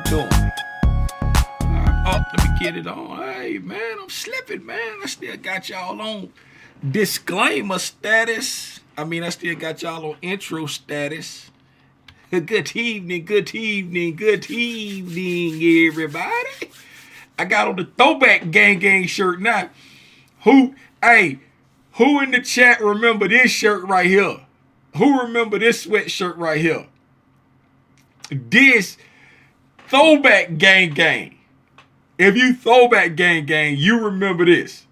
doing? Oh, let me get it on. Hey, man, I'm slipping, man. I still got y'all on disclaimer status. I still got y'all on intro status. Good evening, good evening, good evening, everybody. I got on the throwback gang shirt now. Who in the chat remember this shirt right here? Who remember this sweatshirt right here? This throwback gang. If you throwback gang, you remember this.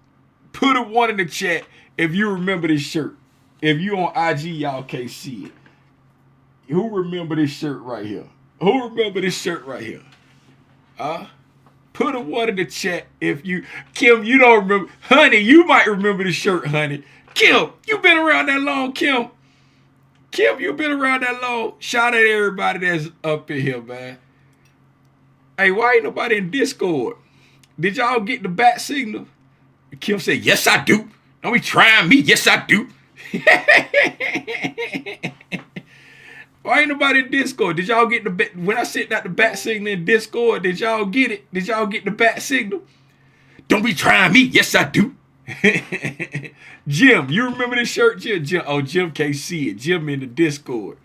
Put a 1 in the chat if you remember this shirt. If you on IG, y'all can't see it. Who remember this shirt right here? Who remember this shirt right here? Put a 1 in the chat if you... Kim, you don't remember. Honey, you might remember this shirt, honey. Kim, you been around that long, Kim. Kim, you been around that long. Shout out to everybody that's up in here, man. Hey, why ain't nobody in Discord? Did y'all get the bat signal? Kim said, yes, I do. Don't be trying me. Yes, I do. Why ain't nobody in Discord? Did y'all get the bat? When I sent out the bat signal in Discord, did y'all get it? Did y'all get the bat signal? Don't be trying me. Yes, I do. Jim, you remember this shirt, Jim? Jim can't see it. Jim in the Discord.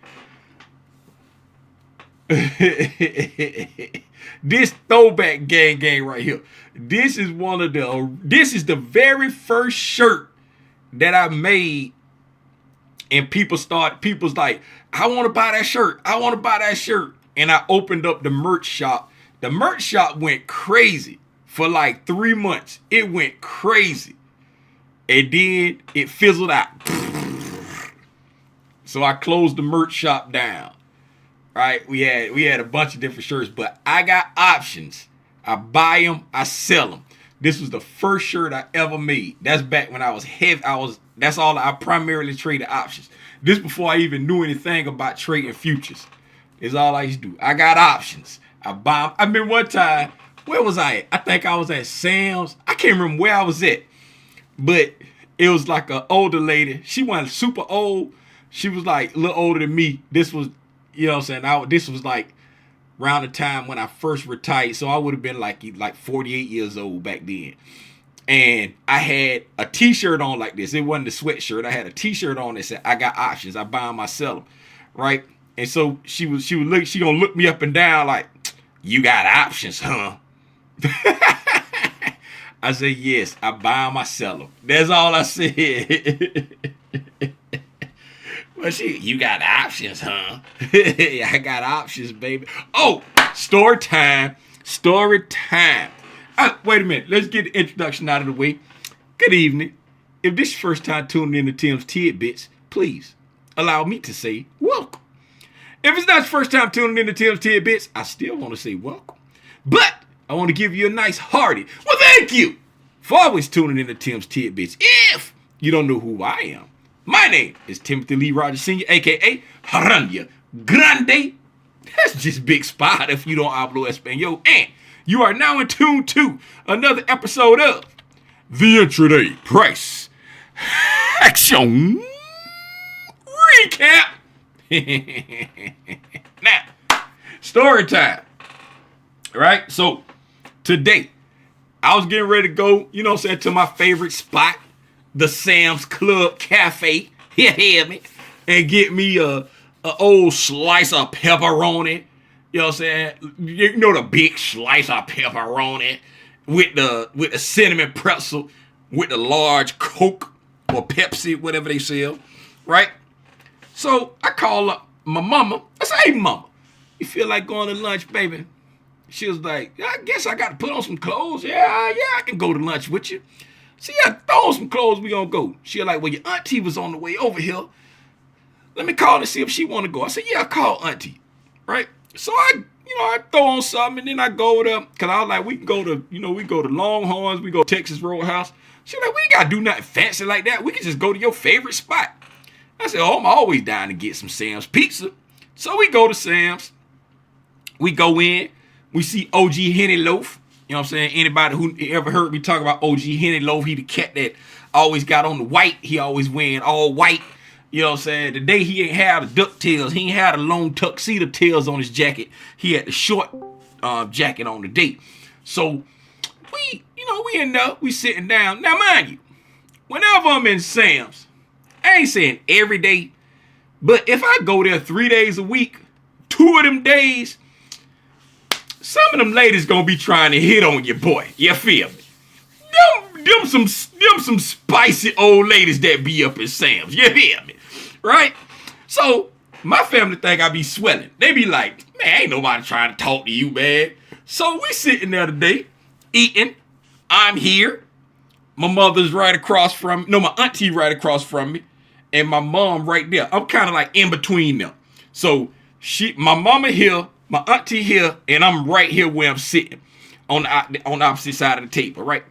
This throwback gang right here. This is the very first shirt that I made, and people's like, I want to buy that shirt. I want to buy that shirt. And I opened up the merch shop. The merch shop went crazy for like 3 months. It went crazy. And then it fizzled out. So I closed the merch shop down. Right? We had a bunch of different shirts, but I got options. I buy them, I sell them. This was the first shirt I ever made. That's back when I was heavy. That's all I primarily traded options. This before I even knew anything about trading futures. Is all I used to do. I got options. I buy them. I remember one time, where was I at? I think I was at Sam's. I can't remember where I was at. But it was like an older lady. She wasn't super old. She was like a little older than me. This was, you know what I'm saying? This was like around the time when I first retired. So I would have been like 48 years old back then. And I had a t-shirt on like this. It wasn't a sweatshirt. I had a t-shirt on that said, I got options. I buy them, I sell them. Right? And so she gonna look me up and down like, you got options, huh? I said, yes, I buy them, I sell them. That's all I said. Well, you got options, huh? I got options, baby. Oh, story time. Wait a minute. Let's get the introduction out of the way. Good evening. If this is your first time tuning in to Tim's Tidbits, please allow me to say welcome. If it's not your first time tuning in to Tim's Tidbits, I still want to say welcome. But I want to give you a nice hearty, well, thank you for always tuning in to Tim's Tidbits. If you don't know who I am, my name is Timothy Lee Rogers Sr., a.k.a. Haranya Grande. That's just Big Spot if you don't hablo Espanol. And you are now in tune to another episode of the Intraday Price Action Recap. Now, story time. Right? So, today, I was getting ready to go, you know what I'm saying, to my favorite spot, the Sam's Club Cafe. You hear me? And get me a old slice of pepperoni. You know what I'm saying? You know, the big slice of pepperoni with the cinnamon pretzel with the large Coke or Pepsi, whatever they sell. Right? So I call up my mama. I say, hey, mama, you feel like going to lunch, baby? She was like, I guess I got to put on some clothes. Yeah, I can go to lunch with you. See, I throw on some clothes, we gonna go. She was like, well, your auntie was on the way over here. Let me call and see if she want to go. I said, yeah, call auntie. Right? So I throw on something and then I go there. Cause I was like, we go to Longhorns, we go to Texas Roadhouse. She was like, we ain't gotta do nothing fancy like that. We can just go to your favorite spot. I said, oh, I'm always down to get some Sam's pizza. So we go to Sam's. We go in. We see OG Henny Loaf. You know what I'm saying? Anybody who ever heard me talk about OG Henny Loaf, he the cat that always got on the white. He always wearing all white. You know what I'm saying? The day he ain't had the duck tails, he ain't had the long tuxedo tails on his jacket. He had the short jacket on the date. So we in there, we sitting down. Now, mind you, whenever I'm in Sam's, I ain't saying every day, but if I go there 3 days a week, 2 of them days, some of them ladies gonna be trying to hit on your boy. You feel me? Them some spicy old ladies that be up in Sam's. You hear me? Right? So my family think I be swelling. They be like, man, ain't nobody trying to talk to you, man. So we sitting there today, eating. I'm here. My mother's right across from me. No, my auntie right across from me. And my mom right there. I'm kind of like in between them. So my mama here, my auntie here, and I'm right here where I'm sitting on the opposite side of the table, right?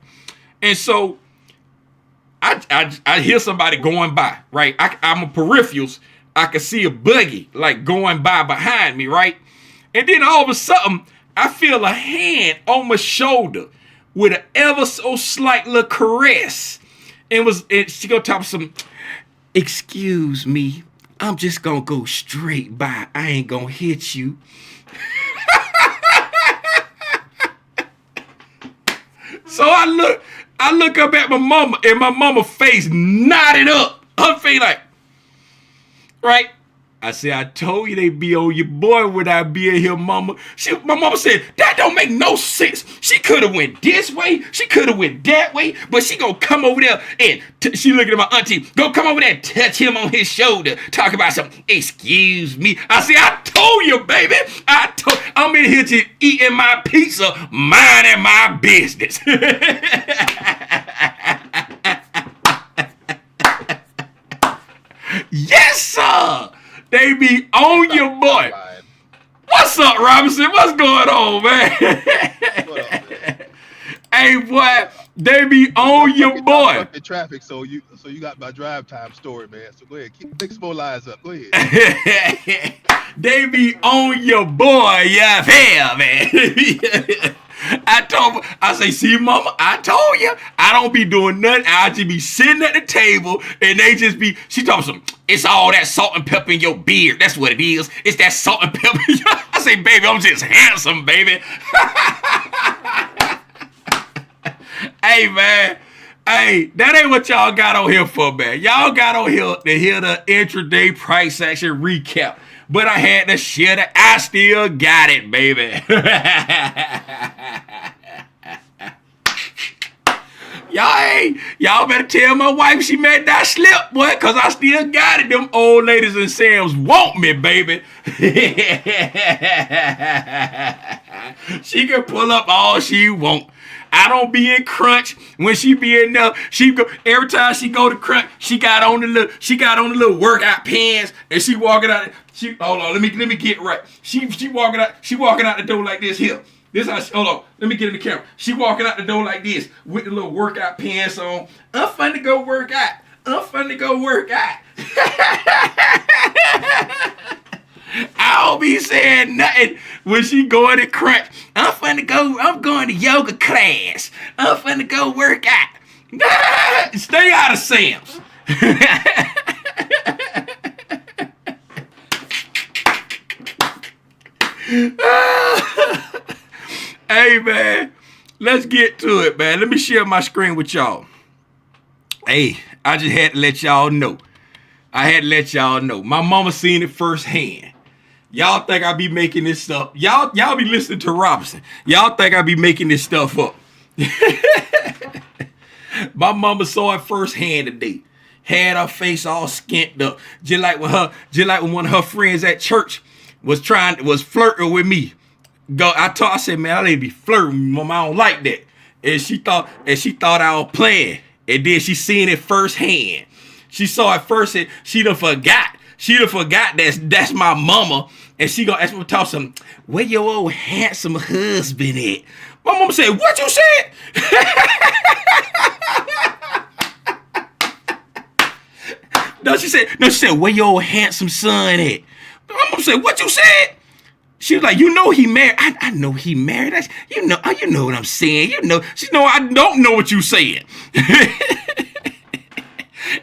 And so I hear somebody going by, right? I'm a peripherals. I can see a buggy like going by behind me, right? And then all of a sudden, I feel a hand on my shoulder with an ever so slight little caress. And she gonna talk some, excuse me, I'm just gonna go straight by. I ain't gonna hit you. So I look up at my mama, and my mama face knotted up. Her face like, right? I said, I told you they be on your boy when I be in here, mama. My mama said, that don't make no sense. She could have went this way. She could have went that way. But she gonna come over there and she looking at my auntie. Go come over there and touch him on his shoulder. Talk about something. Excuse me. I said, I told you, baby. I'm in here just eating my pizza, minding my business. Yes, sir. They be on your boy. What's up, Robinson? What's going on, man? What up, man? Hey, boy, they be on your boy. In traffic, so you got my drive time story, man. So go ahead, keep some more lines up. Go ahead. They be on your boy, yeah, hell, man. I say, see, mama, I told you, I don't be doing nothing. I just be sitting at the table, and they just be, she told me something, it's all that salt and pepper in your beard. That's what it is. It's that salt and pepper. I say, baby, I'm just handsome, baby. Hey, man. Hey, that ain't what y'all got on here for, man. Y'all got on here to hear the intraday price action recap. But I had to share that I still got it, baby. Y'all better tell my wife she made that slip, boy, because I still got it. Them old ladies in Sam's want me, baby. She can pull up all she want. I don't be in Crunch when she be in there. Every time she go to Crunch, she got on the little workout pants, and she walking out. Hold on, let me get it right. She walking out the door like this here. Hold on, let me get in the camera. She walking out the door like this with the little workout pants on. I'm finna go work out. I don't be saying nothing when she going to Crunch. I'm going to yoga class. I'm finna go work out. Stay out of Sam's. Hey, man, let's get to it, man. Let me share my screen with y'all. Hey, I just had to let y'all know. My mama seen it firsthand. Y'all think I be making this stuff. Y'all be listening to Robinson. Y'all think I be making this stuff up. My mama saw it firsthand today. Had her face all skint up. Just like when one of her friends at church was flirting with me. I said, man, I need to be flirting, mama. I don't like that. And she thought I was playing. And then she seen it firsthand. She saw it first and she done forgot. That's my mama. And she gonna ask me to talk some, where your old handsome husband at? My mama said, what you said? No, she said, where your old handsome son at? My mama said, what you said? She was like, you know he married. I know he married. You know what I'm saying. She know I don't know what you said.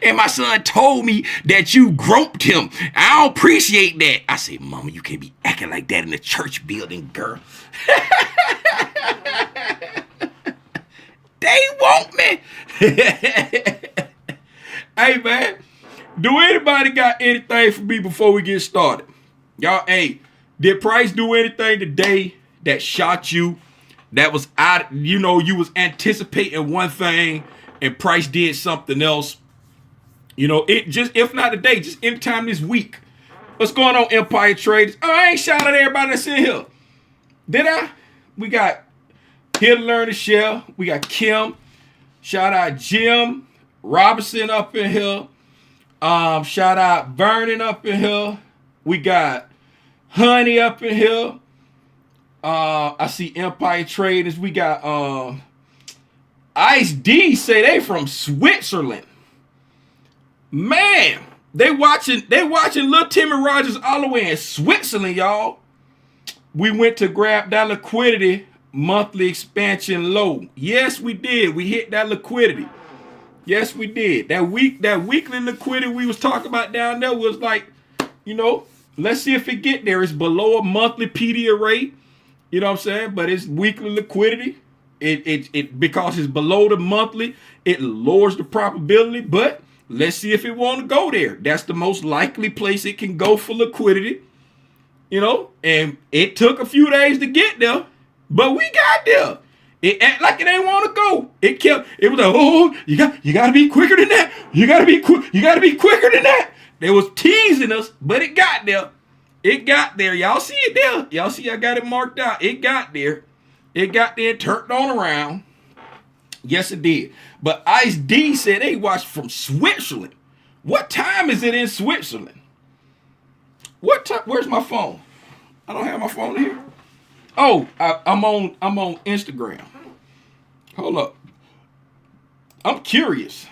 And my son told me that you groped him. I don't appreciate that. I said, mama, you can't be acting like that in the church building, girl. They want me. Hey, man, do anybody got anything for me before we get started? Y'all, hey, did Price do anything today that shot you? That was out, you know, you was anticipating one thing and Price did something else. You know, it just, if not today, just anytime this week. What's going on, Empire Traders? Oh, I ain't shouting at everybody that's in here. Did I? We got Here to Learn to Share. We got Kim. Shout out Jim Robinson up in here. Shout out Vernon up in here. We got Honey up in here. I see Empire Traders. We got Ice D say they from Switzerland. Man, they watching Lil Timmy Rogers all the way in Switzerland, y'all. We went to grab that liquidity monthly expansion low. Yes, we did. We hit that liquidity. Yes, we did. That weekly liquidity we was talking about down there was like, you know, let's see if it get there. It's below a monthly PDub rate. You know what I'm saying? But it's weekly liquidity. It because it's below the monthly, it lowers the probability, but let's see if it want to go there. That's the most likely place it can go for liquidity. You know, and it took a few days to get there, but we got there. It act like it ain't want to go. It was like, oh, you gotta be quicker than that. You gotta be quicker than that. They was teasing us, but it got there. It got there. Y'all see it there. Y'all see I got it marked out. It got there. It got there, turned on around. Yes, it did. But Ice D said they watched from Switzerland. What time is it in Switzerland? What time? Where's my phone? I don't have my phone here. Oh, I'm on Instagram. Hold up. I'm curious.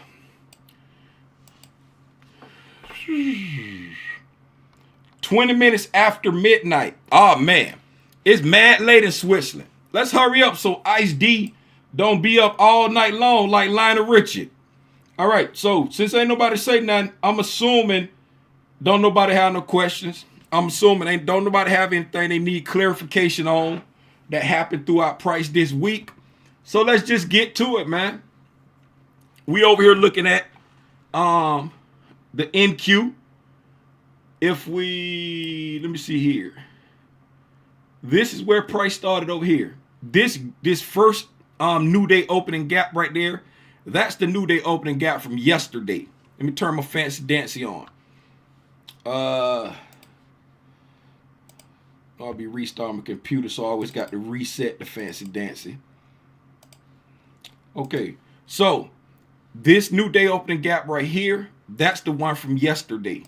20 minutes after midnight. Oh man, it's mad late in Switzerland. Let's hurry up so Ice D don't be up all night long like Lionel Richie. All right, so since ain't nobody say nothing, I'm assuming don't nobody have no questions. I'm assuming don't nobody have anything they need clarification on that happened throughout Price this week. So let's just get to it, man. We over here looking at the NQ. If we, let me see here. This is where Price started over here. This first new day opening gap right there, that's the new day opening gap from yesterday. Let me turn my fancy dancy on. I'll be restarting my computer, so I always got to reset the fancy dancy. Okay, so this new day opening gap right here, that's the one from yesterday,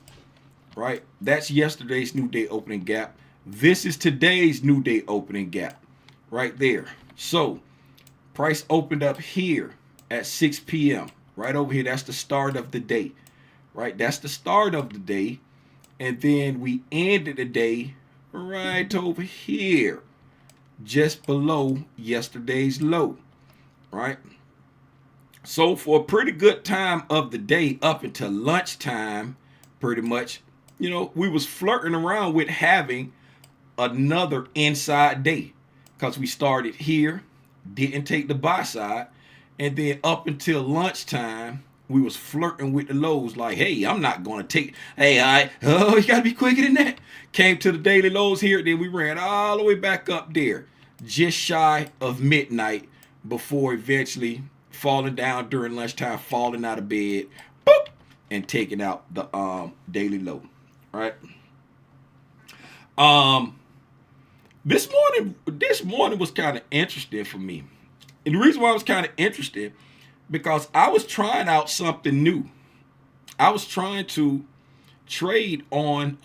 right? That's yesterday's new day opening gap. This is today's new day opening gap right there. So Price opened up here at 6 p.m. right over here. That's the start of the day, right? That's the start of the day. And then we ended the day right over here, just below yesterday's low, right? So for a pretty good time of the day up until lunchtime, pretty much, you know, we was flirting around with having another inside day because we started here, didn't take the buy side, and then up until lunchtime, we was flirting with the lows like, hey, I'm not going to take, hey, you got to be quicker than that. Came to the daily lows here, then we ran all the way back up there, just shy of midnight before eventually falling down during lunchtime, falling out of bed, boop, and taking out the daily low, right? This morning was kind of interesting for me. And the reason why I was kind of interested, because I was trying out something new. I was trying to trade on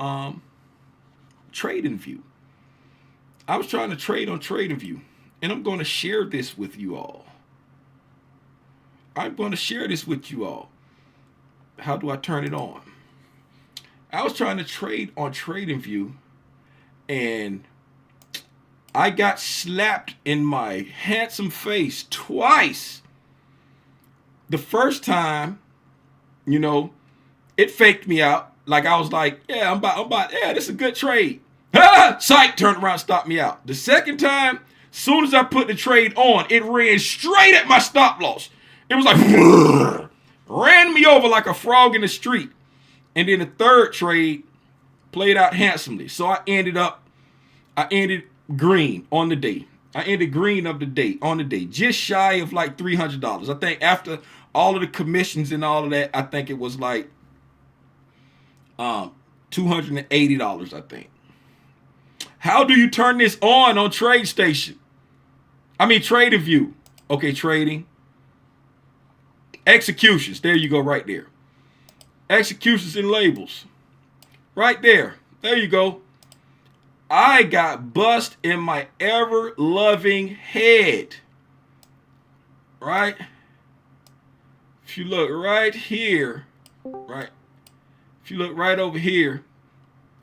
TradingView. I was trying to trade on TradingView. And I'm going to share this with you all. I'm going to share this with you all. How do I turn it on? I was trying to trade on TradingView, and I got slapped in my handsome face twice. The first time, you know, it faked me out. Like I was like, yeah, this is a good trade. Psych, turned around, stopped me out. The second time, Soon as I put the trade on, it ran straight at my stop loss. It was like, ran me over like a frog in the street. And then the third trade played out handsomely. So I ended green on the day. I ended green of the day on the day, just shy of like $300. I think after all of the commissions and all of that, I think it was like $280, I think. How do you turn this on TradeStation? I mean, TradingView. Okay, trading. Executions. There you go, right there. Executions and labels. Right there. There you go. I got bust in my ever-loving head. Right? If you look right here, right? If you look right over here,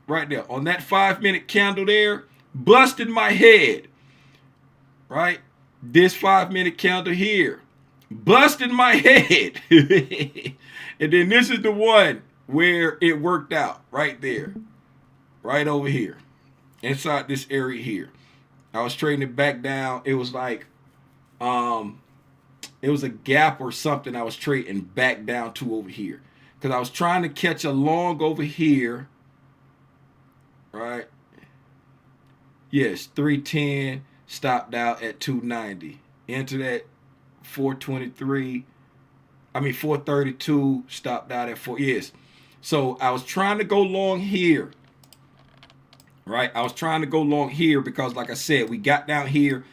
right there, on that 5-minute candle there, busted my head. Right? This 5-minute candle here, busted my head. And then this is the one where it worked out right there, right over here, inside this area here. I was trading it back down. It was like, it was a gap or something I was trading back down to over here. Because I was trying to catch a long over here. Right? Yes, 310, stopped out at 290. Entered at 432, stopped out at 4. Yes. So I was trying to go long here. Right? I was trying to go long here because, like I said, we got down here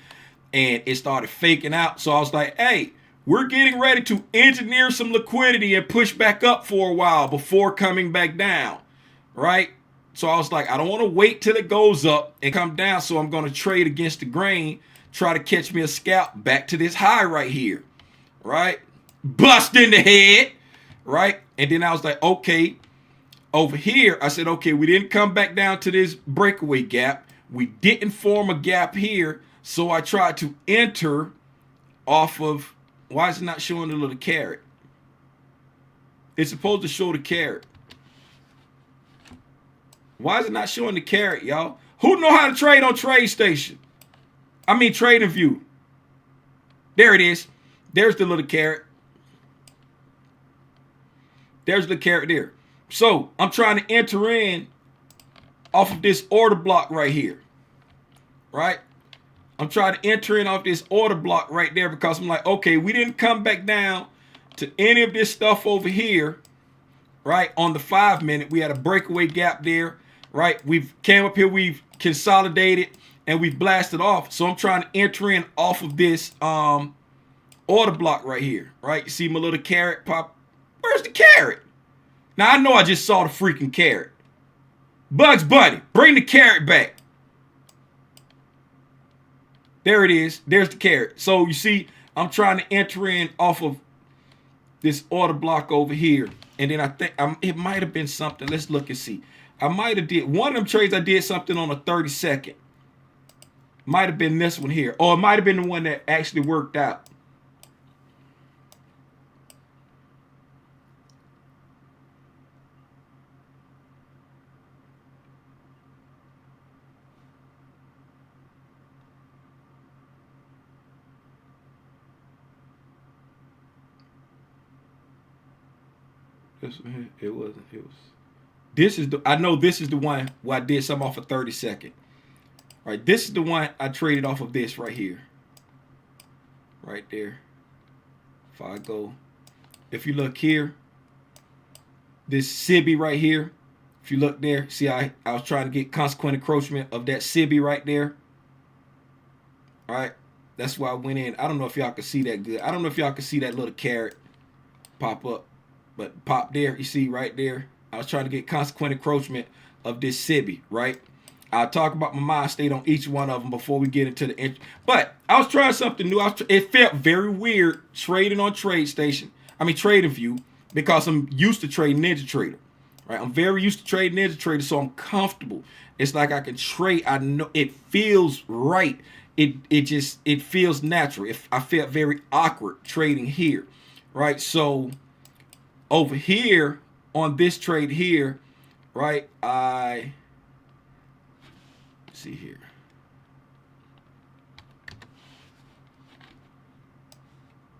and it started faking out. So I was like, hey, we're getting ready to engineer some liquidity and push back up for a while before coming back down. Right? So I was like, I don't want to wait till it goes up and come down. So I'm going to trade against the grain, try to catch me a scalp back to this high right here. Right? Bust in the head. Right? And then I was like, okay, over here, I said, okay, we didn't come back down to this breakaway gap. We didn't form a gap here. So I tried to enter off of, why is it not showing the little carrot? It's supposed to show the carrot. Why is it not showing the carrot, y'all? Who know how to trade on TradeStation? I mean, TradingView. There it is. There's the little carrot. There's the carrot there. So I'm trying to enter in off of this order block right here. Right? I'm trying to enter in off this order block right there because I'm like, okay, we didn't come back down to any of this stuff over here. Right? On the 5-minute, we had a breakaway gap there. Right? We've came up here, we've consolidated, and we've blasted off. So I'm trying to enter in off of this order block right here. Right? You see my little carrot pop? Where's the carrot? Now, I know I just saw the freaking carrot. Bugs Bunny, bring the carrot back. There it is. There's the carrot. So you see, I'm trying to enter in off of this order block over here. And then I think it might have been something. Let's look and see. I might have did one of them trades. I did something on a 30-second. Might have been this one here. Or it might have been the one that actually worked out. It wasn't. It was. This is the. I know this is the one where I did something off a 30-second. Right. This is the one I traded off of this right here. Right there. If I go, if you look here, this SIBI right here. If you look there, see I was trying to get consequent encroachment of that SIBI right there. All right. That's why I went in. I don't know if y'all can see that good. I don't know if y'all can see that little carrot pop up. But pop there, you see right there. I was trying to get consequent encroachment of this SIBI, right? I'll talk about my mind state on each one of them before we get into the. But I was trying something new. It felt very weird trading on TradeStation. I mean TradingView, because I'm used to trading NinjaTrader, right? I'm very used to trading NinjaTrader, so I'm comfortable. It's like I can trade. I know it feels right. It feels natural. I felt very awkward trading here, right? So over here on this trade here, right? Let's see here.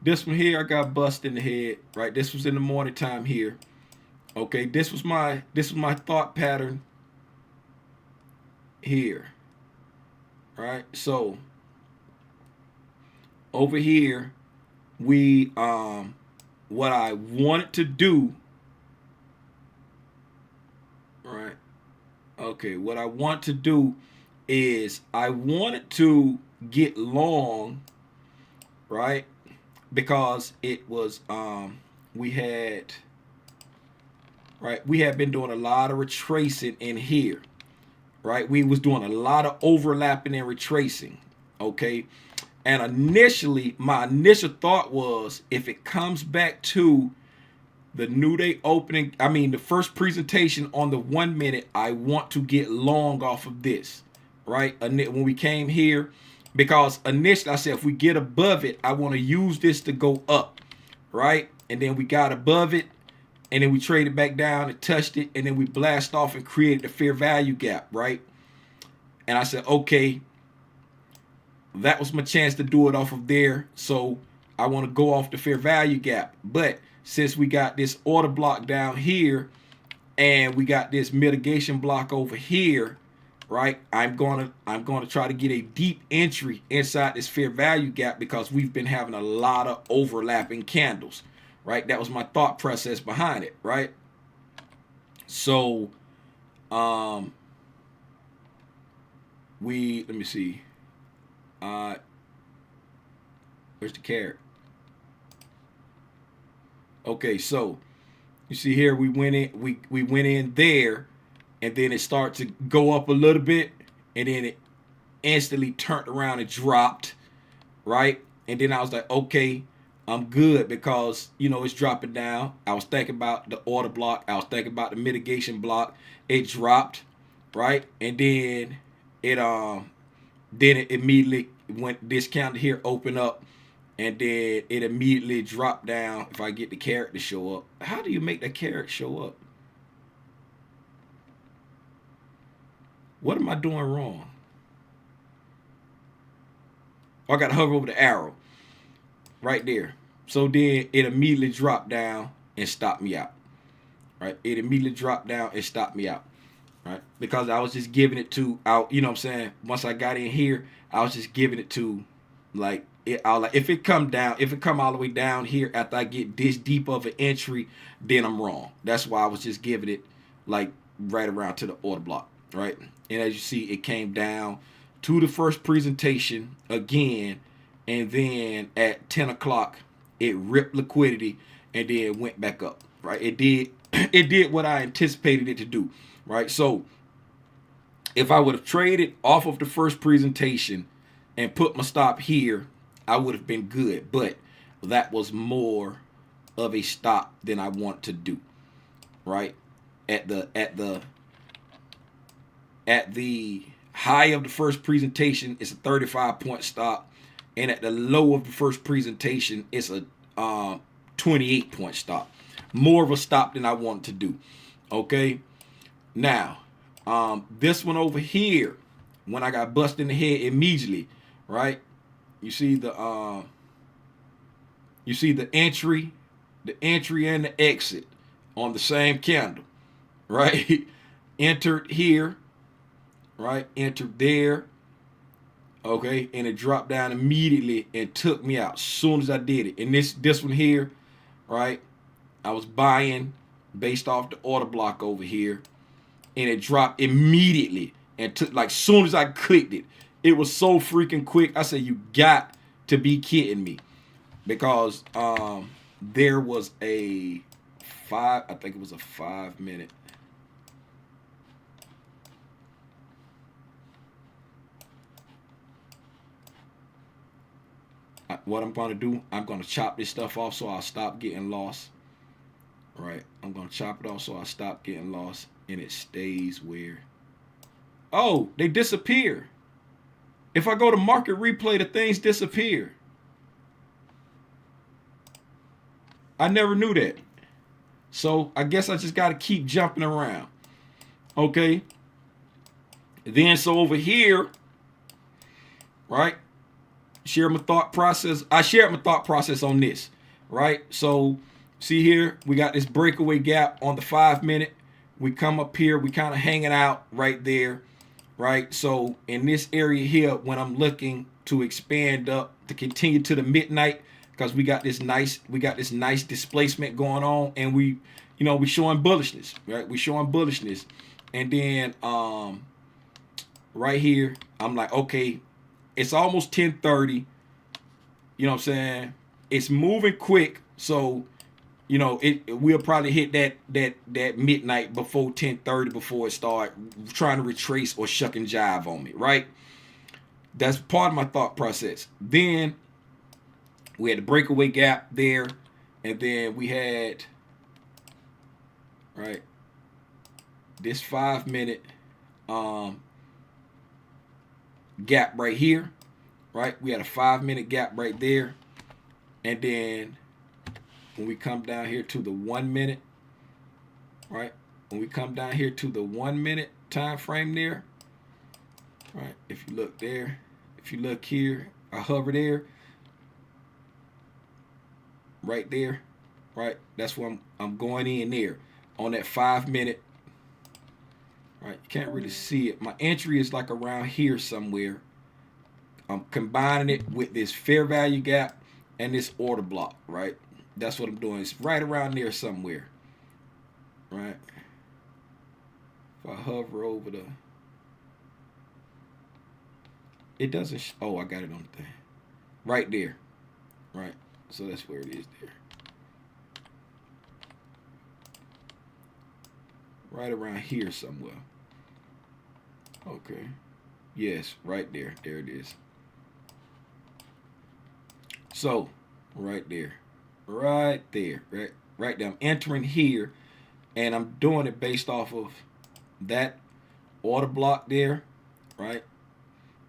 This one here, I got bust in the head, right? This was in the morning time here. Okay, this was my thought pattern here. Right? So over here, we what I wanted to do, right? Okay, what I want to do is I wanted to get long, right? Because it was we had been doing a lot of retracing in here, right? We was doing a lot of overlapping and retracing, okay? And initially, my initial thought was, if it comes back to the new day opening, I mean the first presentation on the 1 minute, I want to get long off of this, right? When we came here, because initially I said if we get above it, I want to use this to go up, right? And then we got above it, and then we traded back down and touched it, and then we blast off and created the fair value gap, right? And I said, okay, that was my chance to do it off of there, so I want to go off the fair value gap. But since we got this order block down here and we got this mitigation block over here, right, I'm gonna try to get a deep entry inside this fair value gap because we've been having a lot of overlapping candles, right? That was my thought process behind it, right? So let me see, where's the carrot? Okay, so you see here we went in there, and then it started to go up a little bit, and then it instantly turned around and dropped, right? And then I was like, okay, I'm good because, you know, it's dropping down. I was thinking about the order block. I was thinking about the mitigation block. It dropped, right? And then it immediately went discounted here, open up, and then it immediately dropped down. If I get the carrot to show up, how do you make the carrot show up? What am I doing wrong? I got to hover over the arrow right there. So then it immediately dropped down and stopped me out, right? It immediately dropped down and stopped me out, right? Because I was just giving it to out, you know what I'm saying? Once I got in here, I was just giving it to, like, if it come all the way down here after I get this deep of an entry, then I'm wrong. That's why I was just giving it like right around to the order block, right? And as you see, it came down to the first presentation again, and then at 10 o'clock, it ripped liquidity and then went back up, right? It did what I anticipated it to do, right? So if I would have traded off of the first presentation and put my stop here, I would have been good, but that was more of a stop than I want to do, right? At the high of the first presentation, it's a 35-point stop, and at the low of the first presentation, it's a 28-point stop. More of a stop than I want to do. Okay, now this one over here, when I got busted in the head immediately, right? You see the entry, and the exit on the same candle, right? Entered here, right? Entered there, okay, and it dropped down immediately and took me out as soon as I did it. And this one here, right? I was buying based off the order block over here, and it dropped immediately and took, like, soon as I clicked it. It was so freaking quick. I said, you got to be kidding me. Because there was a 5 minute. What I'm going to do, I'm going to chop this stuff off so I'll stop getting lost. Right. I'm going to chop it off so I stop getting lost, and it stays where. Oh, they disappear. If I go to market replay, the things disappear. I never knew that. So I guess I just got to keep jumping around. Okay. Then so over here, right, share my thought process. I shared my thought process on this, right? So see here, we got this breakaway gap on the 5 minute. We come up here, we kind of hanging out right there, right? So in this area here, when I'm looking to expand up to continue to the midnight, because we got this nice displacement going on, and we showing bullishness, right? We showing bullishness, and then right here, I'm like, okay, it's almost 10:30. You know what I'm saying? It's moving quick, so we'll probably hit that midnight before 10:30 before it start trying to retrace or shuck and jive on me, right? That's part of my thought process. Then we had the breakaway gap there, and then we had right this 5 minute gap right here, right? We had a 5 minute gap right there, and then when we come down here to the 1 minute, right? When we come down here to the 1 minute time frame there, right? If you look there, if you look here, I hover there, right there, right? That's where I'm going in there on that 5 minute. Right, you can't really see it. My entry is like around here somewhere. I'm combining it with this fair value gap and this order block, right? That's what I'm doing. It's right around there somewhere, right? If I hover over it doesn't, oh, I got it on the thing. Right there, right? So that's where it is there. Right around here somewhere. Okay. Yes, right there. There it is. So, right there. Right there. Right there. I'm entering here, and I'm doing it based off of that order block there, right?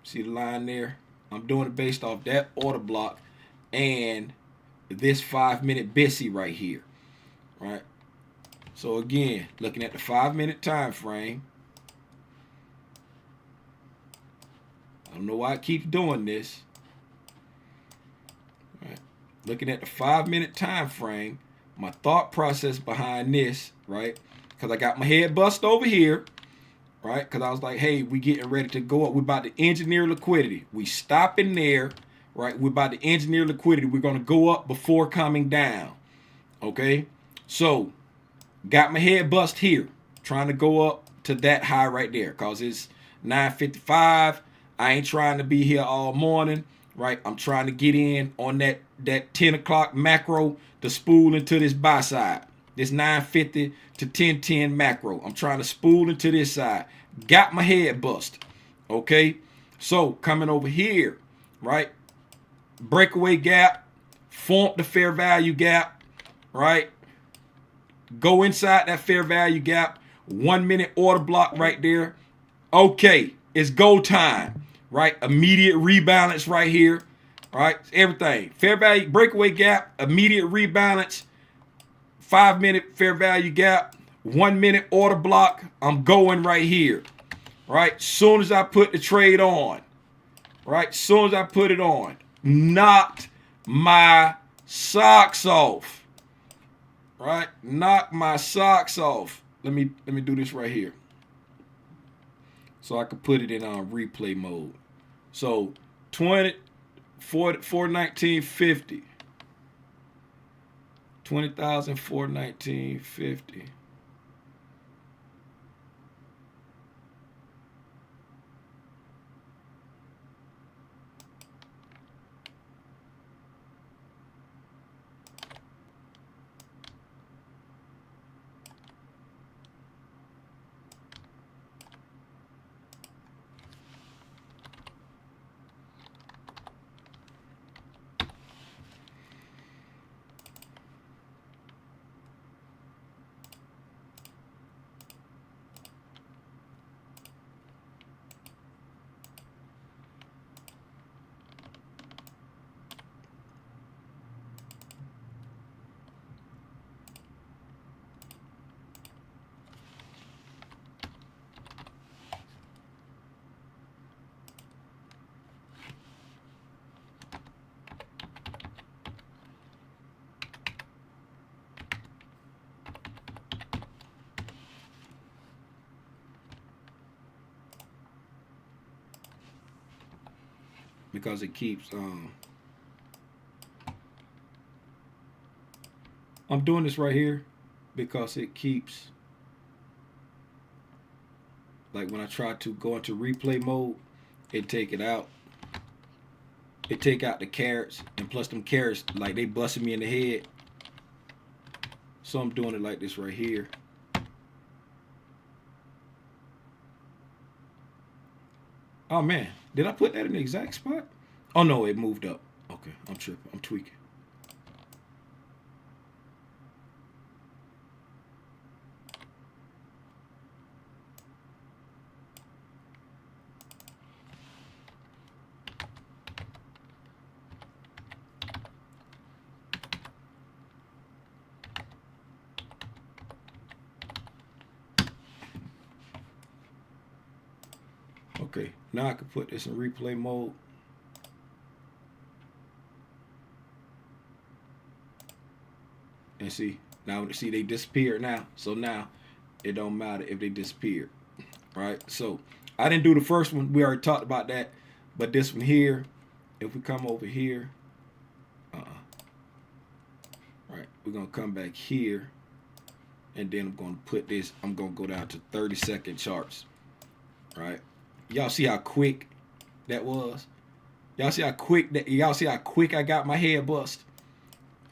See the line there? I'm doing it based off that order block and this 5 minute Bessie right here, right? So again, looking at the 5 minute time frame. I don't know why it keeps doing this. Right. Looking at the 5 minute time frame, my thought process behind this, right? Because I got my head bust over here, right? Because I was like, hey, we getting ready to go up. We're about to engineer liquidity. We stop in there, right? We're about to engineer liquidity. We're going to go up before coming down, okay? So, got my head bust here, trying to go up to that high right there because it's 9:55. I ain't trying to be here all morning, right? I'm trying to get in on that 10 o'clock macro to spool into this buy side. This 9:50 to 10:10 macro. I'm trying to spool into this side. Got my head bust, okay? So coming over here, right? Breakaway gap, form the fair value gap, right? Go inside that fair value gap. 1 minute order block right there. Okay, it's go time, right? Immediate rebalance right here, right? Everything. Fair value, breakaway gap, immediate rebalance, 5 minute fair value gap, 1 minute order block. I'm going right here, right? Soon as I put the trade on, right? Soon as I put it on, knocked my socks off, right? Knock my socks off. Let me do this right here, so I can put it in replay mode. So 419.50. 20,000 419.50. because it keeps I'm doing this right here because it keeps, like when I try to go into replay mode, it take it out. It take out the carrots, and plus them carrots, like they busted me in the head. So I'm doing it like this right here. Oh man, did I put that in the exact spot? Oh no, it moved up. Okay, I'm tripping. I'm tweaking. Okay, now I can put this in replay mode. And see, now see they disappeared now. So now it don't matter if they disappeared. Right? So I didn't do the first one. We already talked about that. But this one here, if we come over here, right, we're gonna come back here, and then I'm gonna put this, I'm gonna go down to 30-second charts. Right? Y'all see how quick that was? Y'all see how quick I got my head bust?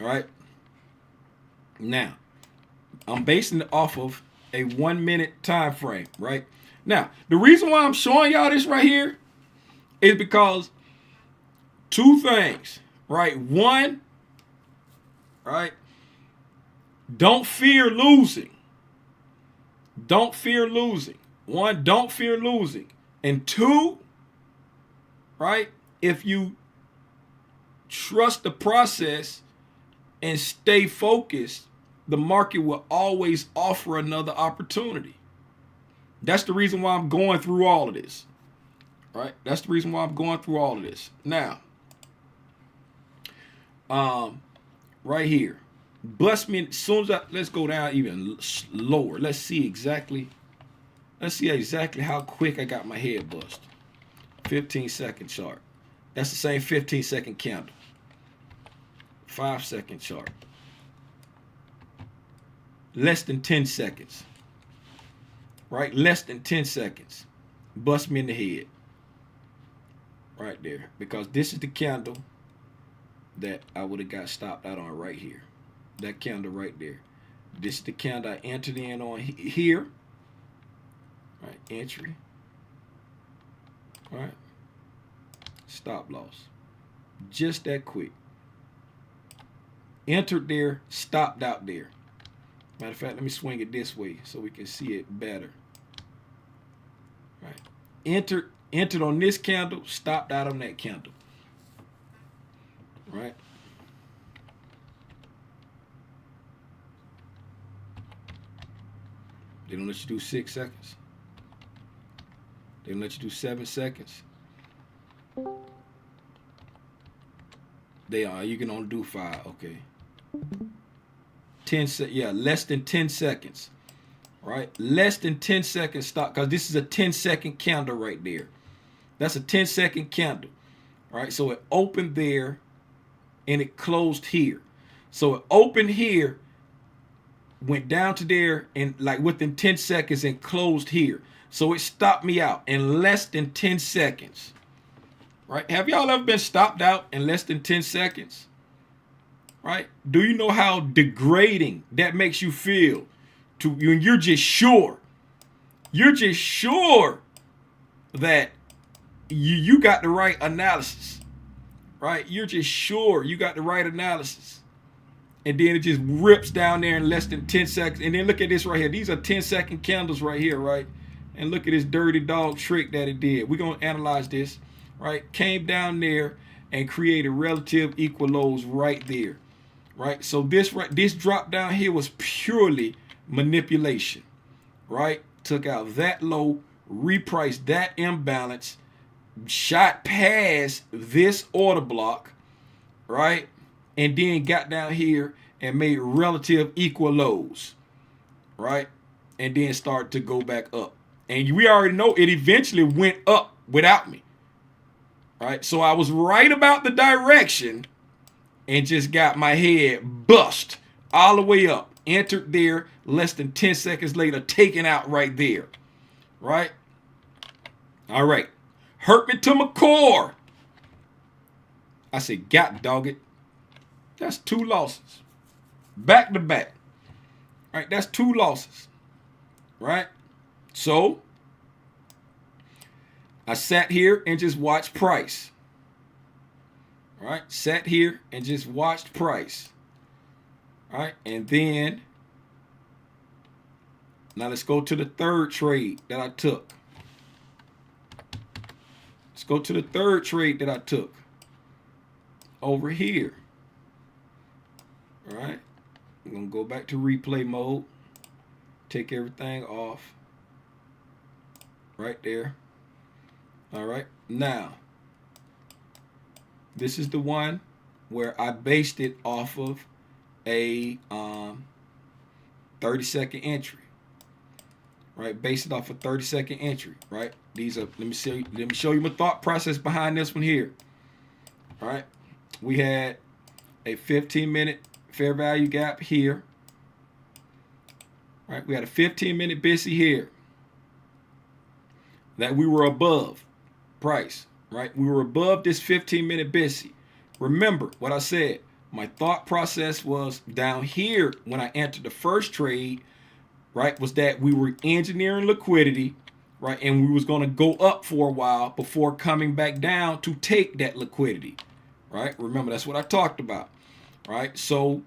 All right. Now, I'm basing it off of a 1 minute time frame, right? Now, the reason why I'm showing y'all this right here is because two things, right? One, right? Don't fear losing. Don't fear losing. One, don't fear losing. And two, right? If you trust the process and stay focused, the market will always offer another opportunity. That's the reason why I'm going through all of this. Right? That's the reason why I'm going through all of this. Now, right here. Bust me as soon as let's go down even lower. Let's see exactly how quick I got my head bust. 15-second chart. That's the same 15-second candle. 5-second chart. Less than 10 seconds. Right? Less than 10 seconds. Bust me in the head. Right there. Because this is the candle that I would have got stopped out on right here. That candle right there. This is the candle I entered in on here. Right, entry. All right. Stop loss. Just that quick. Entered there, stopped out there. Matter of fact, let me swing it this way so we can see it better. Right. Entered on this candle, stopped out on that candle. Right. They don't let you do 6 seconds. They don't let you do 7 seconds. You can only do 5. Okay. 10 yeah, less than 10 seconds. Right? Less than 10 seconds stop, because this is a 10-second candle right there. That's a 10-second candle. Right? So it opened there and it closed here. So it opened here, went down to there, and like within 10 seconds and closed here. So it stopped me out in less than 10 seconds. Right? Have y'all ever been stopped out in less than 10 seconds? Right? Do you know how degrading that makes you feel? You're just sure. You're just sure that you got the right analysis. Right? You're just sure you got the right analysis. And then it just rips down there in less than 10 seconds. And then look at this right here. These are 10-second candles right here, right? And look at this dirty dog trick that it did. We're going to analyze this, right? Came down there and created relative equal lows right there, right? So this drop down here was purely manipulation, right? Took out that low, repriced that imbalance, shot past this order block, right? And then got down here and made relative equal lows, right? And then started to go back up. And we already know it eventually went up without me, right? So I was right about the direction and just got my head bust all the way up. Entered there, less than 10 seconds later, taken out right there, right? All right. Hurt me to my core. I said, God dog it. That's 2 losses. Back to back. Right? That's 2 losses. Right? So, I sat here and just watched price. Right? Sat here and just watched price. Right? And then, now let's go to the third trade that I took. Let's go to the third trade that I took. Over here. All right. I'm going to go back to replay mode. Take everything off. Right there. All right. Now, this is the one where I based it off of a 30-second entry. Right? Based it off a 30-second entry. Right? These are, let me show you my thought process behind this one here. All right. We had a 15-minute fair value gap here. Right? We had a 15-minute BISI here that we were above price. Right? We were above this 15-minute BISI. Remember what I said. My thought process was down here when I entered the first trade, right, was that we were engineering liquidity, right, and we was going to go up for a while before coming back down to take that liquidity. Right? Remember, that's what I talked about. Right? So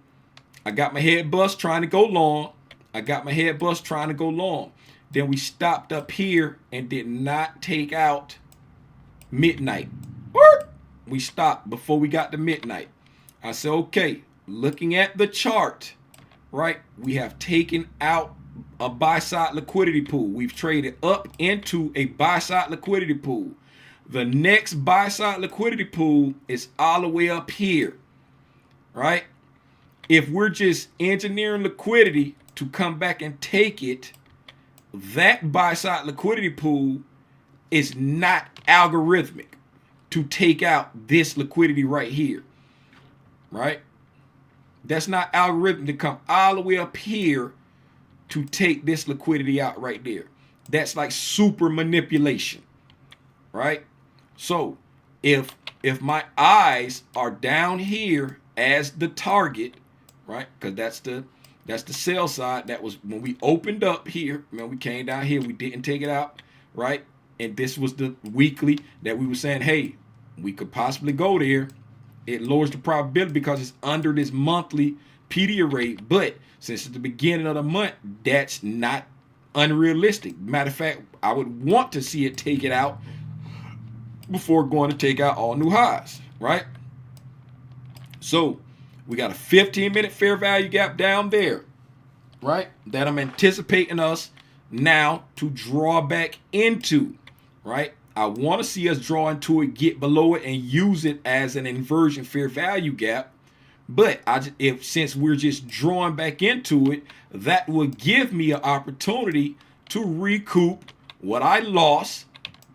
I got my head bust trying to go long. Then we stopped up here and did not take out midnight. We stopped before we got to midnight. I said, okay, looking at the chart, right? We have taken out a buy-side liquidity pool. We've traded up into a buy-side liquidity pool. The next buy-side liquidity pool is all the way up here, right? If we're just engineering liquidity to come back and take it, that buy-side liquidity pool is not algorithmic to take out this liquidity right here, right? That's not algorithmic to come all the way up here to take this liquidity out right there. That's like super manipulation, right? So if my eyes are down here as the target, right? Because that's the sell side. That was when we opened up here. Man, we came down here. We didn't take it out, right? And this was the weekly that we were saying, hey, we could possibly go there. It lowers the probability because it's under this monthly PDub rate. But since it's the beginning of the month, that's not unrealistic. Matter of fact, I would want to see it take it out before going to take out all new highs, right? So we got a 15-minute fair value gap down there, right? That I'm anticipating us now to draw back into, right? I want to see us draw into it, get below it, and use it as an inversion fair value gap. But since we're just drawing back into it, that will give me an opportunity to recoup what I lost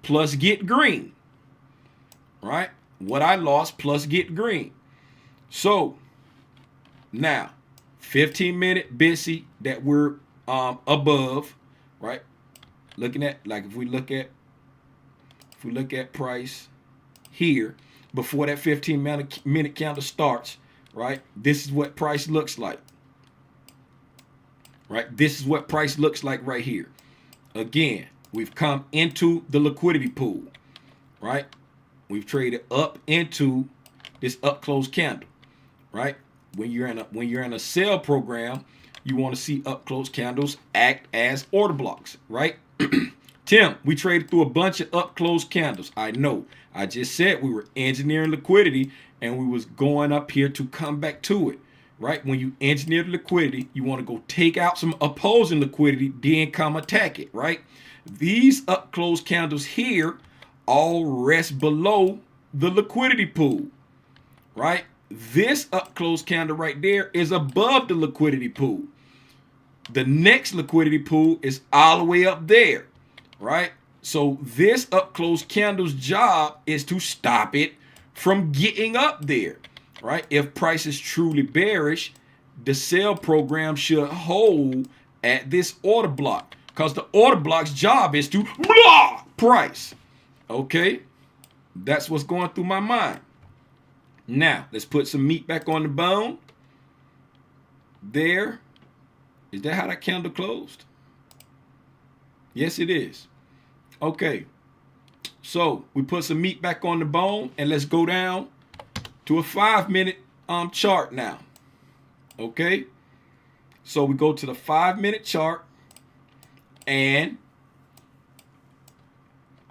plus get green. Right? What I lost plus get green. So now 15-minute BISI that we're above, right? Looking at, like, if we look at price here before that 15-minute candle starts, right? This is what price looks like. Right? This is what price looks like right here. Again, we've come into the liquidity pool, right? We've traded up into this up close candle, right? When you're in a sell program, you want to see up close candles act as order blocks, right? Tim, we traded through a bunch of up close candles. I know. I just said we were engineering liquidity and we was going up here to come back to it, right? When you engineer the liquidity, you want to go take out some opposing liquidity, then come attack it, right? These up close candles here all rest below the liquidity pool, right? This up close candle right there is above the liquidity pool. The next liquidity pool is all the way up there, right? So this up close candle's job is to stop it from getting up there, right? If price is truly bearish, the sell program should hold at this order block, because the order block's job is to block price. Okay, that's what's going through my mind. Now let's put some meat back on the bone. There. Is that how that candle closed? Yes, it is. Okay, so we put some meat back on the bone, and let's go down to a 5-minute chart now. Okay, so we go to the 5-minute chart, and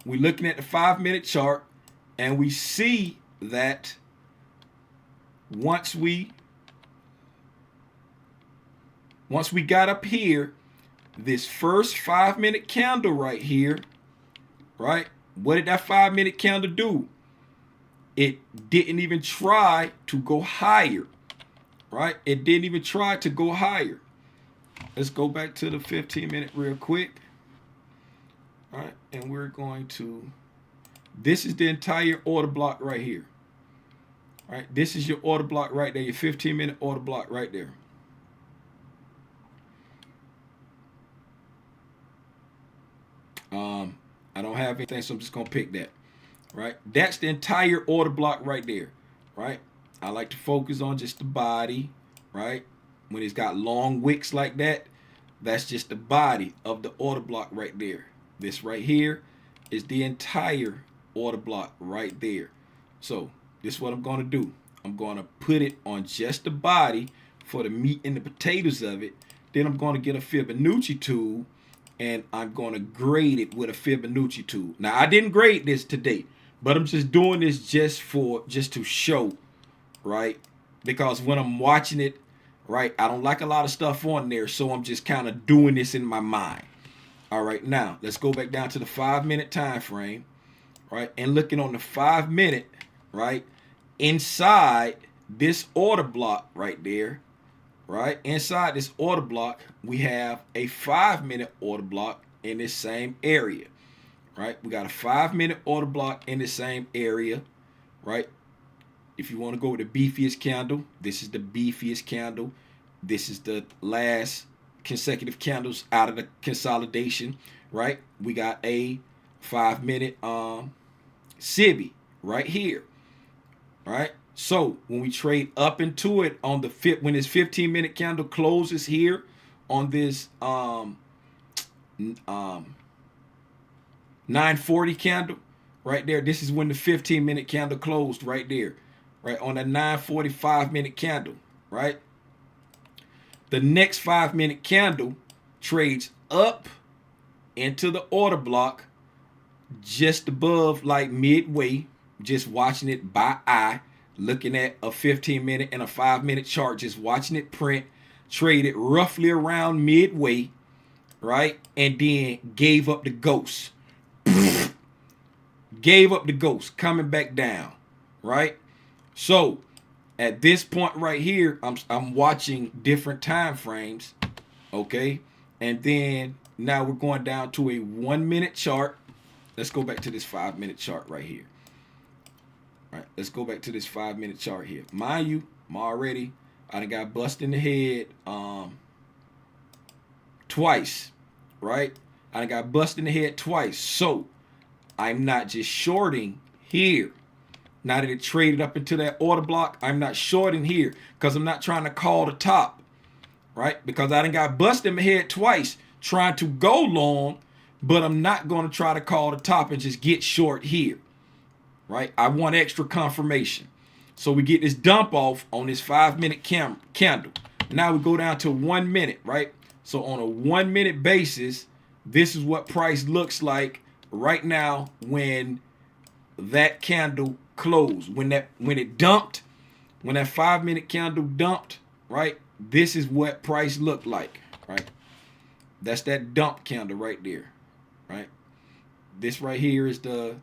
we're looking at the 5-minute chart, and we see that once we got up here, this first 5-minute candle right here, right? What did that 5-minute candle do? It didn't even try to go higher, right? It didn't even try to go higher. Let's go back to the 15-minute real quick. All right, and we're going to, this is the entire order block right here. All right, this is your order block right there, your 15-minute order block right there. I don't have anything, so I'm just gonna pick that. Right, that's the entire order block right there. Right, I like to focus on just the body. Right, when it's got long wicks like that, that's just the body of the order block right there. This right here is the entire order block right there. So this is what I'm gonna do. I'm gonna put it on just the body for the meat and the potatoes of it. Then I'm gonna get a Fibonacci tool, and I'm going to grade it with a Fibonacci tool. Now, I didn't grade this today, but I'm just doing this just to show, right? Because when I'm watching it, right, I don't like a lot of stuff on there, so I'm just kind of doing this in my mind. All right, now, let's go back down to the 5-minute time frame, right? And looking on the 5-minute, right, inside this order block right there, right, inside this order block, we have a 5-minute order block in this same area, right? We got a 5-minute order block in the same area, right? If you want to go with the beefiest candle, this is the beefiest candle. This is the last consecutive candles out of the consolidation, right? We got a 5-minute SIBI right here, right? So when we trade up into it on the when this 15-minute candle closes here on this 940 candle right there, this is when the 15-minute candle closed right there, right on the 945-minute candle, right? The next 5-minute candle trades up into the order block just above like midway, just watching it by eye. Looking at a 15-minute and a 5-minute chart, just watching it print, traded roughly around midway, right? And then gave up the ghost. Gave up the ghost, coming back down, right? So at this point right here, I'm watching different time frames, okay? And then now we're going down to a 1-minute chart. Let's go back to this 5-minute chart right here. All right, let's go back to this 5-minute chart here. Mind you, I done got busted in the head twice, right? I done got busted in the head twice. So I'm not just shorting here. Now that it traded up into that order block, I'm not shorting here because I'm not trying to call the top, right? Because I done got busted in my head twice trying to go long, but I'm not going to try to call the top and just get short here. Right, I want extra confirmation. So we get this dump off on this 5-minute candle. Now we go down to 1 minute, right? So on a 1-minute basis, this is what price looks like right now when that candle closed. When it dumped, when that 5-minute candle dumped, right? This is what price looked like, right? That's that dump candle right there, right? This right here is the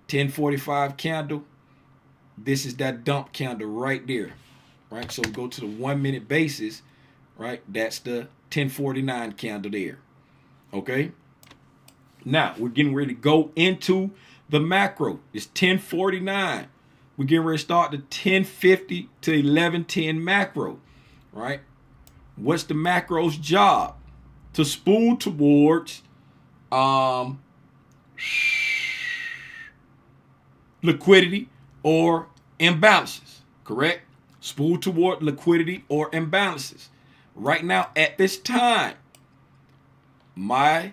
1045 candle. This is that dump candle right there, right? So we go to the 1-minute basis, right? That's the 1049 candle there, okay? Now we're getting ready to go into the macro. It's 10:49. We're getting ready to start the 10:50 to 11:10 macro, right? What's the macro's job? To spool towards liquidity or imbalances, correct? Spool toward liquidity or imbalances. Right now, at this time, my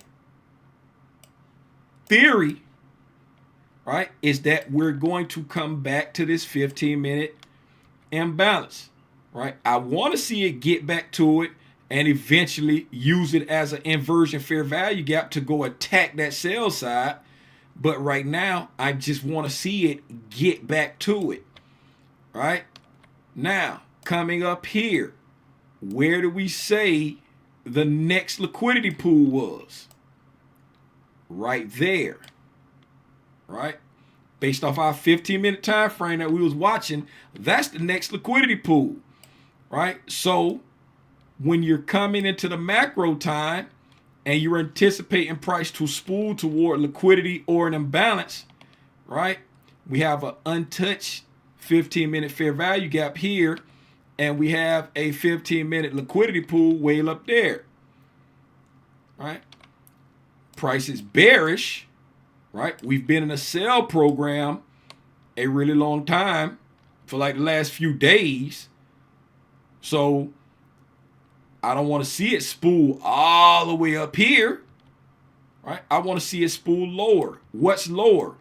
theory, right, is that we're going to come back to this 15-minute imbalance, right? I want to see it get back to it and eventually use it as an inversion fair value gap to go attack that sell side. But right now, I just want to see it get back to it, right? Now, coming up here, where do we say the next liquidity pool was? Right there, right? Based off our 15-minute time frame that we was watching, that's the next liquidity pool, right? So when you're coming into the macro time and you're anticipating price to spool toward liquidity or an imbalance, right? We have an untouched 15-minute fair value gap here, and we have a 15-minute liquidity pool way up there, right? Price is bearish, right? We've been in a sell program a really long time for like the last few days. So I don't want to see it spool all the way up here, right? I want to see it spool lower. What's lower?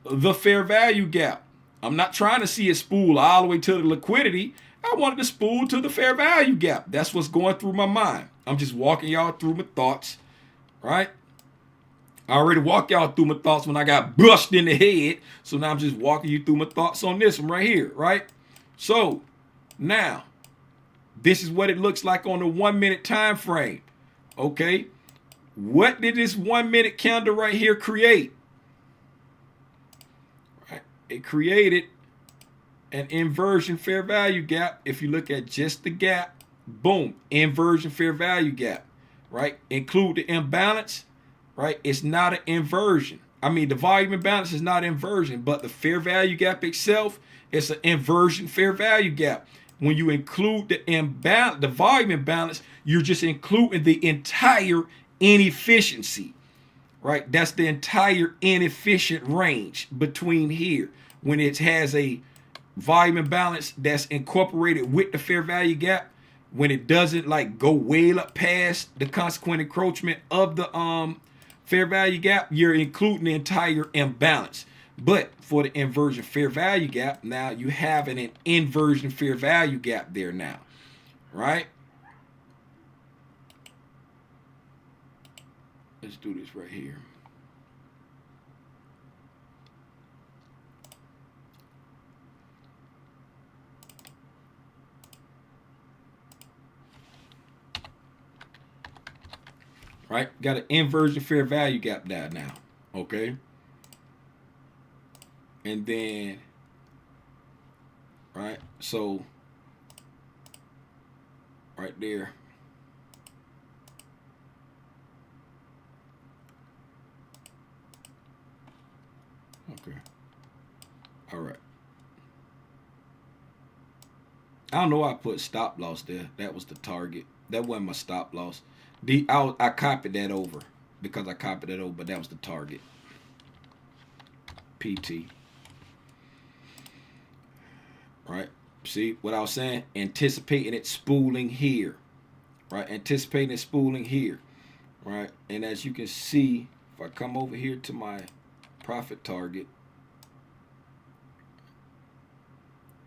The fair value gap. I'm not trying to see it spool all the way to the liquidity. I wanted to spool to the fair value gap. That's what's going through my mind. I'm just walking y'all through my thoughts, right? I already walked y'all through my thoughts when I got bushed in the head. So now I'm just walking you through my thoughts on this one right here, right? So now, this is what it looks like on the 1 minute time frame. Okay. What did this 1 minute candle right here create? Right. It created an inversion fair value gap. If you look at just the gap, boom, inversion fair value gap, right? Include the imbalance, right? It's not an inversion. I mean, the volume imbalance is not inversion, but the fair value gap itself, it's an inversion fair value gap. When you include the imbalance, the volume imbalance, you're just including the entire inefficiency, right? That's the entire inefficient range between here. When it has a volume imbalance that's incorporated with the fair value gap, when it doesn't like go way up past the consequent encroachment of the fair value gap, you're including the entire imbalance. But for the inversion fair value gap, now you have an inversion fair value gap there now, right? Let's do this right here. Right? Got an inversion fair value gap down now, okay? And then, right, so right there. Okay. All right. I don't know why I put stop loss there. That was the target. That wasn't my stop loss. I copied that over because I copied it over, but that was the target. PT. Right? See what I was saying? Anticipating it spooling here. Right? Anticipating it spooling here. Right? And as you can see, if I come over here to my profit target,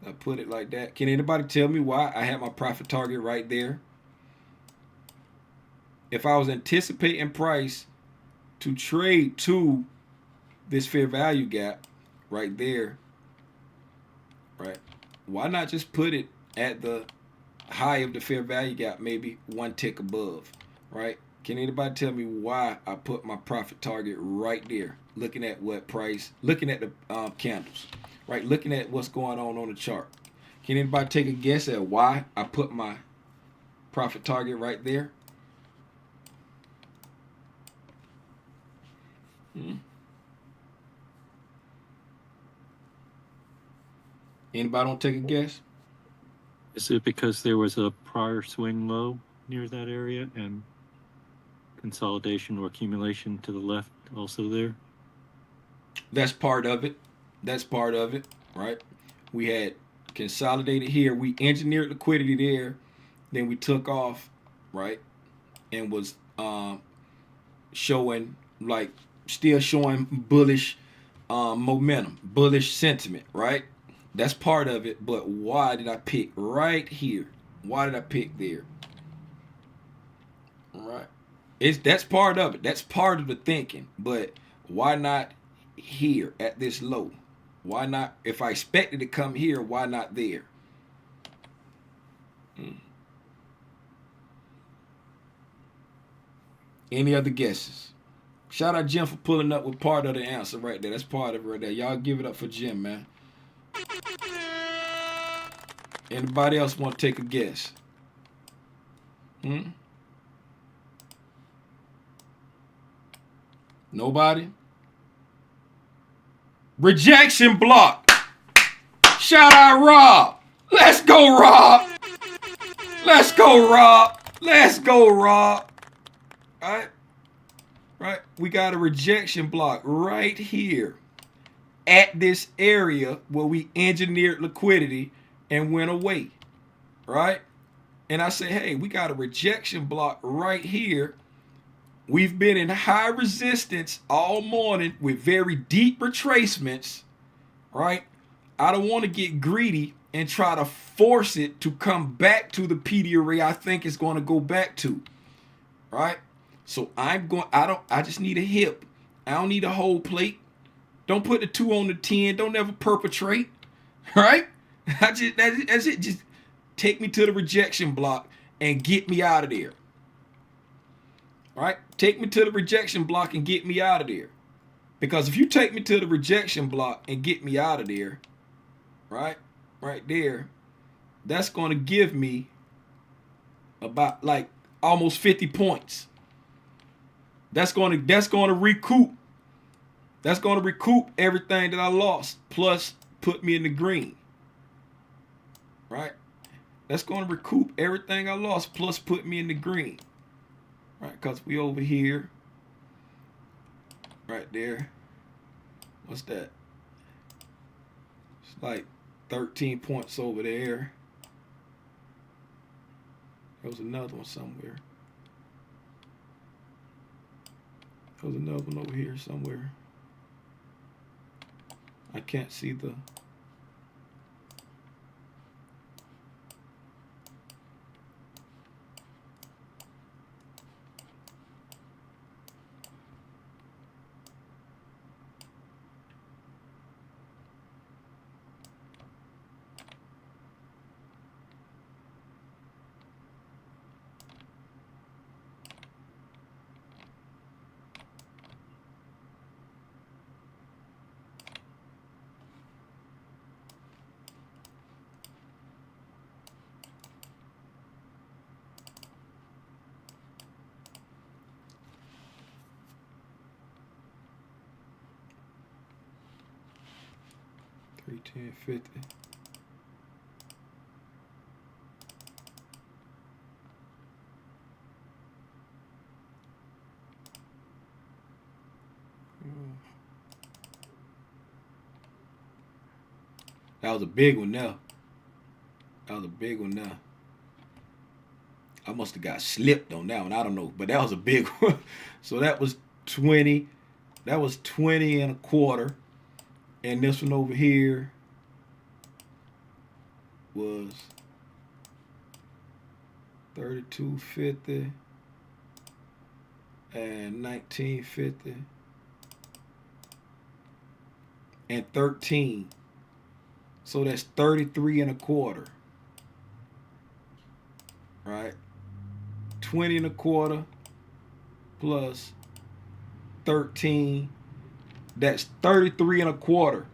I put it like that. Can anybody tell me why I have my profit target right there? If I was anticipating price to trade to this fair value gap right there, right? Why not just put it at the high of the fair value gap, maybe one tick above, right? Can anybody tell me why I put my profit target right there? Looking at what price, looking at the candles, right? Looking at what's going on the chart. Can anybody take a guess at why I put my profit target right there? Anybody want to take a guess? Is it because there was a prior swing low near that area and consolidation or accumulation to the left also there? That's part of it. That's part of it, right? We had consolidated here. We engineered liquidity there. Then we took off, right? And was showing, like, still showing bullish momentum, bullish sentiment, right? That's part of it. But why did I pick right here? Why did I pick there? Right. That's part of it. That's part of the thinking. But why not here at this low? Why not? If I expected to come here, why not there? Any other guesses? Shout out Jim for pulling up with part of the answer right there. That's part of it right there. Y'all give it up for Jim, man. Anybody else want to take a guess? Nobody? Rejection block. Shout out Rob. Let's go, Rob. Let's go, Rob. Let's go, Rob. All right. Right. We got a rejection block right here at this area where we engineered liquidity and went away. Right. And I say, hey, we got a rejection block right here. We've been in high resistance all morning with very deep retracements, right? I don't want to get greedy and try to force it to come back to the PD array I think it's going to go back to, right? So I just need a hip. I don't need a whole plate. Don't put the 2 on the 10. Don't ever perpetrate, right? That's it. Just take me to the rejection block and get me out of there. Right? Take me to the rejection block and get me out of there. Because if you take me to the rejection block and get me out of there, right there, that's going to give me about like almost 50 points. That's going to recoup. That's going to recoup everything that I lost, plus put me in the green. Right? That's going to recoup everything I lost, plus put me in the green. Right, because we over here. Right there. What's that? It's like 13 points over there. There was another one somewhere. There was another one over here somewhere. I can't see the... $310.50. That was a big one now. That was a big one now. I must have got slipped on that one. I don't know. But that was a big one. So that was 20. That was 20 and a quarter. And this one over here was 32.50 and 19.50 and 13. So that's 33 and a quarter. Right? 20 and a quarter plus 13. That's 33 and a quarter.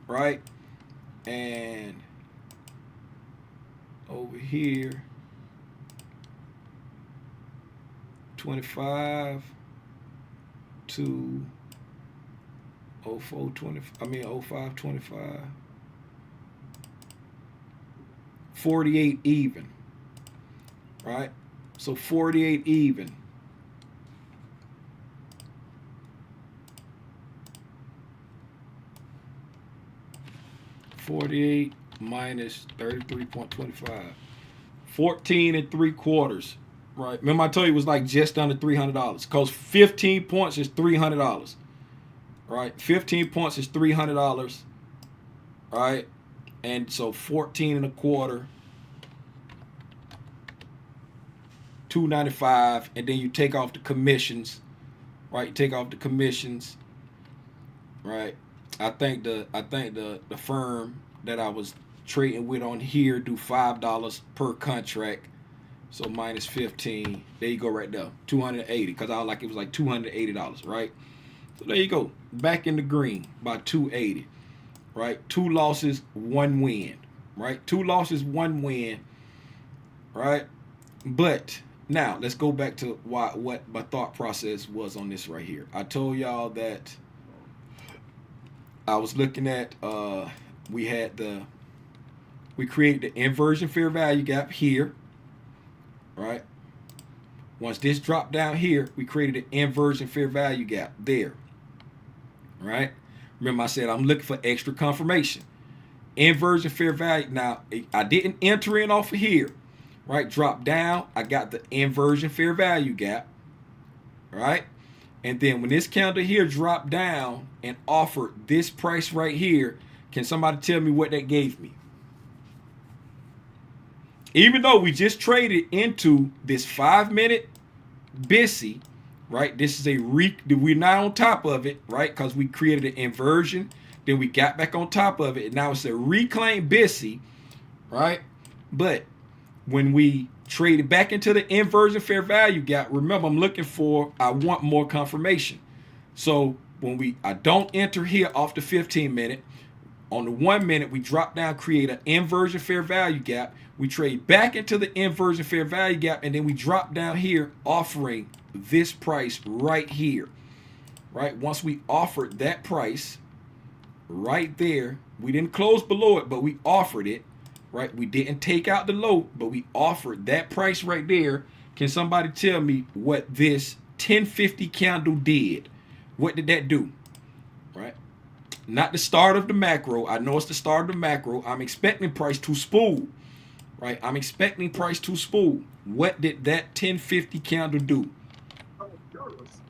Right? And over here, 25 to 0420, I mean 0525. 48 even. Right? So 48 even. $48 minus 33.25. 14 and 3/4. Right? Remember I told you it was like just under $300. Because 15 points is $300. Right? 15 points is $300. Right? And so 14 and a quarter, $295, and then you take off the commissions, right? Take off the commissions, right? I think the firm that I was trading with on here do $5 per contract, so minus 15. There you go, right there, 280. Because I was like, it was like $280, right? So there you go, back in the green by 280. Right? 2 losses, 1 win. Right? 2 losses, 1 win. Right? But now let's go back to what my thought process was on this right here. I told y'all that I was looking at we created the inversion fair value gap here. Right? Once this dropped down here, we created an inversion fair value gap there. Right? Remember I said I'm looking for extra confirmation. Inversion fair value. Now, I didn't enter in off of here. Right? Drop down. I got the inversion fair value gap. Right? And then when this candle here dropped down and offered this price right here, can somebody tell me what that gave me? Even though we just traded into this 5-minute BISI, right? This is we're not on top of it, right? Because we created an inversion, then we got back on top of it, and now it's a reclaimed BISI, right? But when we traded back into the inversion fair value gap, remember I want more confirmation. So when I don't enter here off the 15-minute, on the 1 minute, we drop down, create an inversion fair value gap. We trade back into the inversion fair value gap, and then we drop down here offering this price right here. Right? Once we offered that price right there, we didn't close below it, but we offered it. Right? We didn't take out the low, but we offered that price right there. Can somebody tell me what this 1050 candle did? What did that do? Right? Not the start of the macro. I know it's the start of the macro. I'm expecting price to spool. Right? I'm expecting price to spool. What did that 1050 candle do?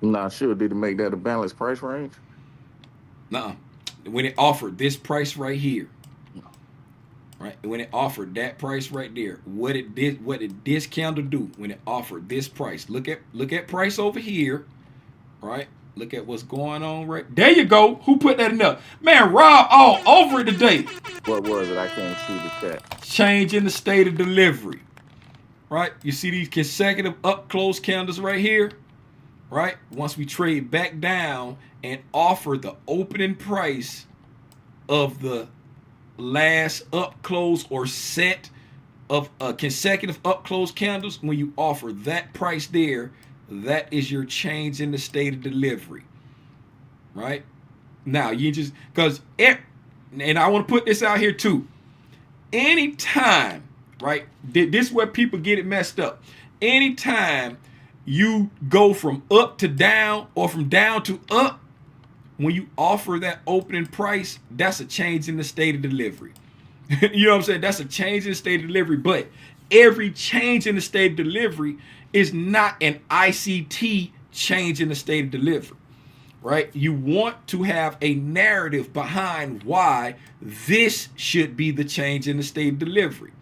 I'm not sure. Did it make that a balanced price range? Nuh-uh. When it offered this price right here. Right? When it offered that price right there. What did this candle do when it offered this price? Look at price over here. Right? Look at what's going on right there. You go. Who put that in there? Man, Rob all over it today. What was it? I can't see the chat. Change in the state of delivery. Right? You see these consecutive up close candles right here? Right? Once we trade back down and offer the opening price of the last up close or set of consecutive up close candles, when you offer that price there, that is your change in the state of delivery. Right? Now, you just, because, and I want to put this out here too. Anytime, right? This is where people get it messed up. Anytime you go from up to down or from down to up, when you offer that opening price, that's a change in the state of delivery. You know what I'm saying? That's a change in the state of delivery. But every change in the state of delivery is not an ICT change in the state of delivery, right? You want to have a narrative behind why this should be the change in the state of delivery,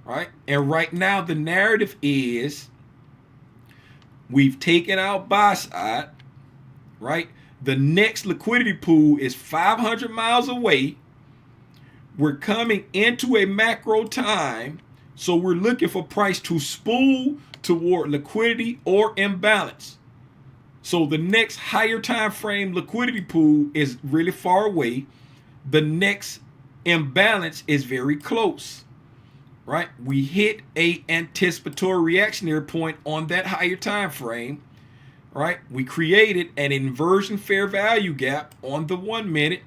right? And right now the narrative is we've taken out buy side, right? The next liquidity pool is 500 miles away. We're coming into a macro time, so we're looking for price to spool toward liquidity or imbalance. So the next higher time frame liquidity pool is really far away. The next imbalance is very close, right? We hit a anticipatory reactionary point on that higher time frame, right? We created an inversion fair value gap on the 1 minute,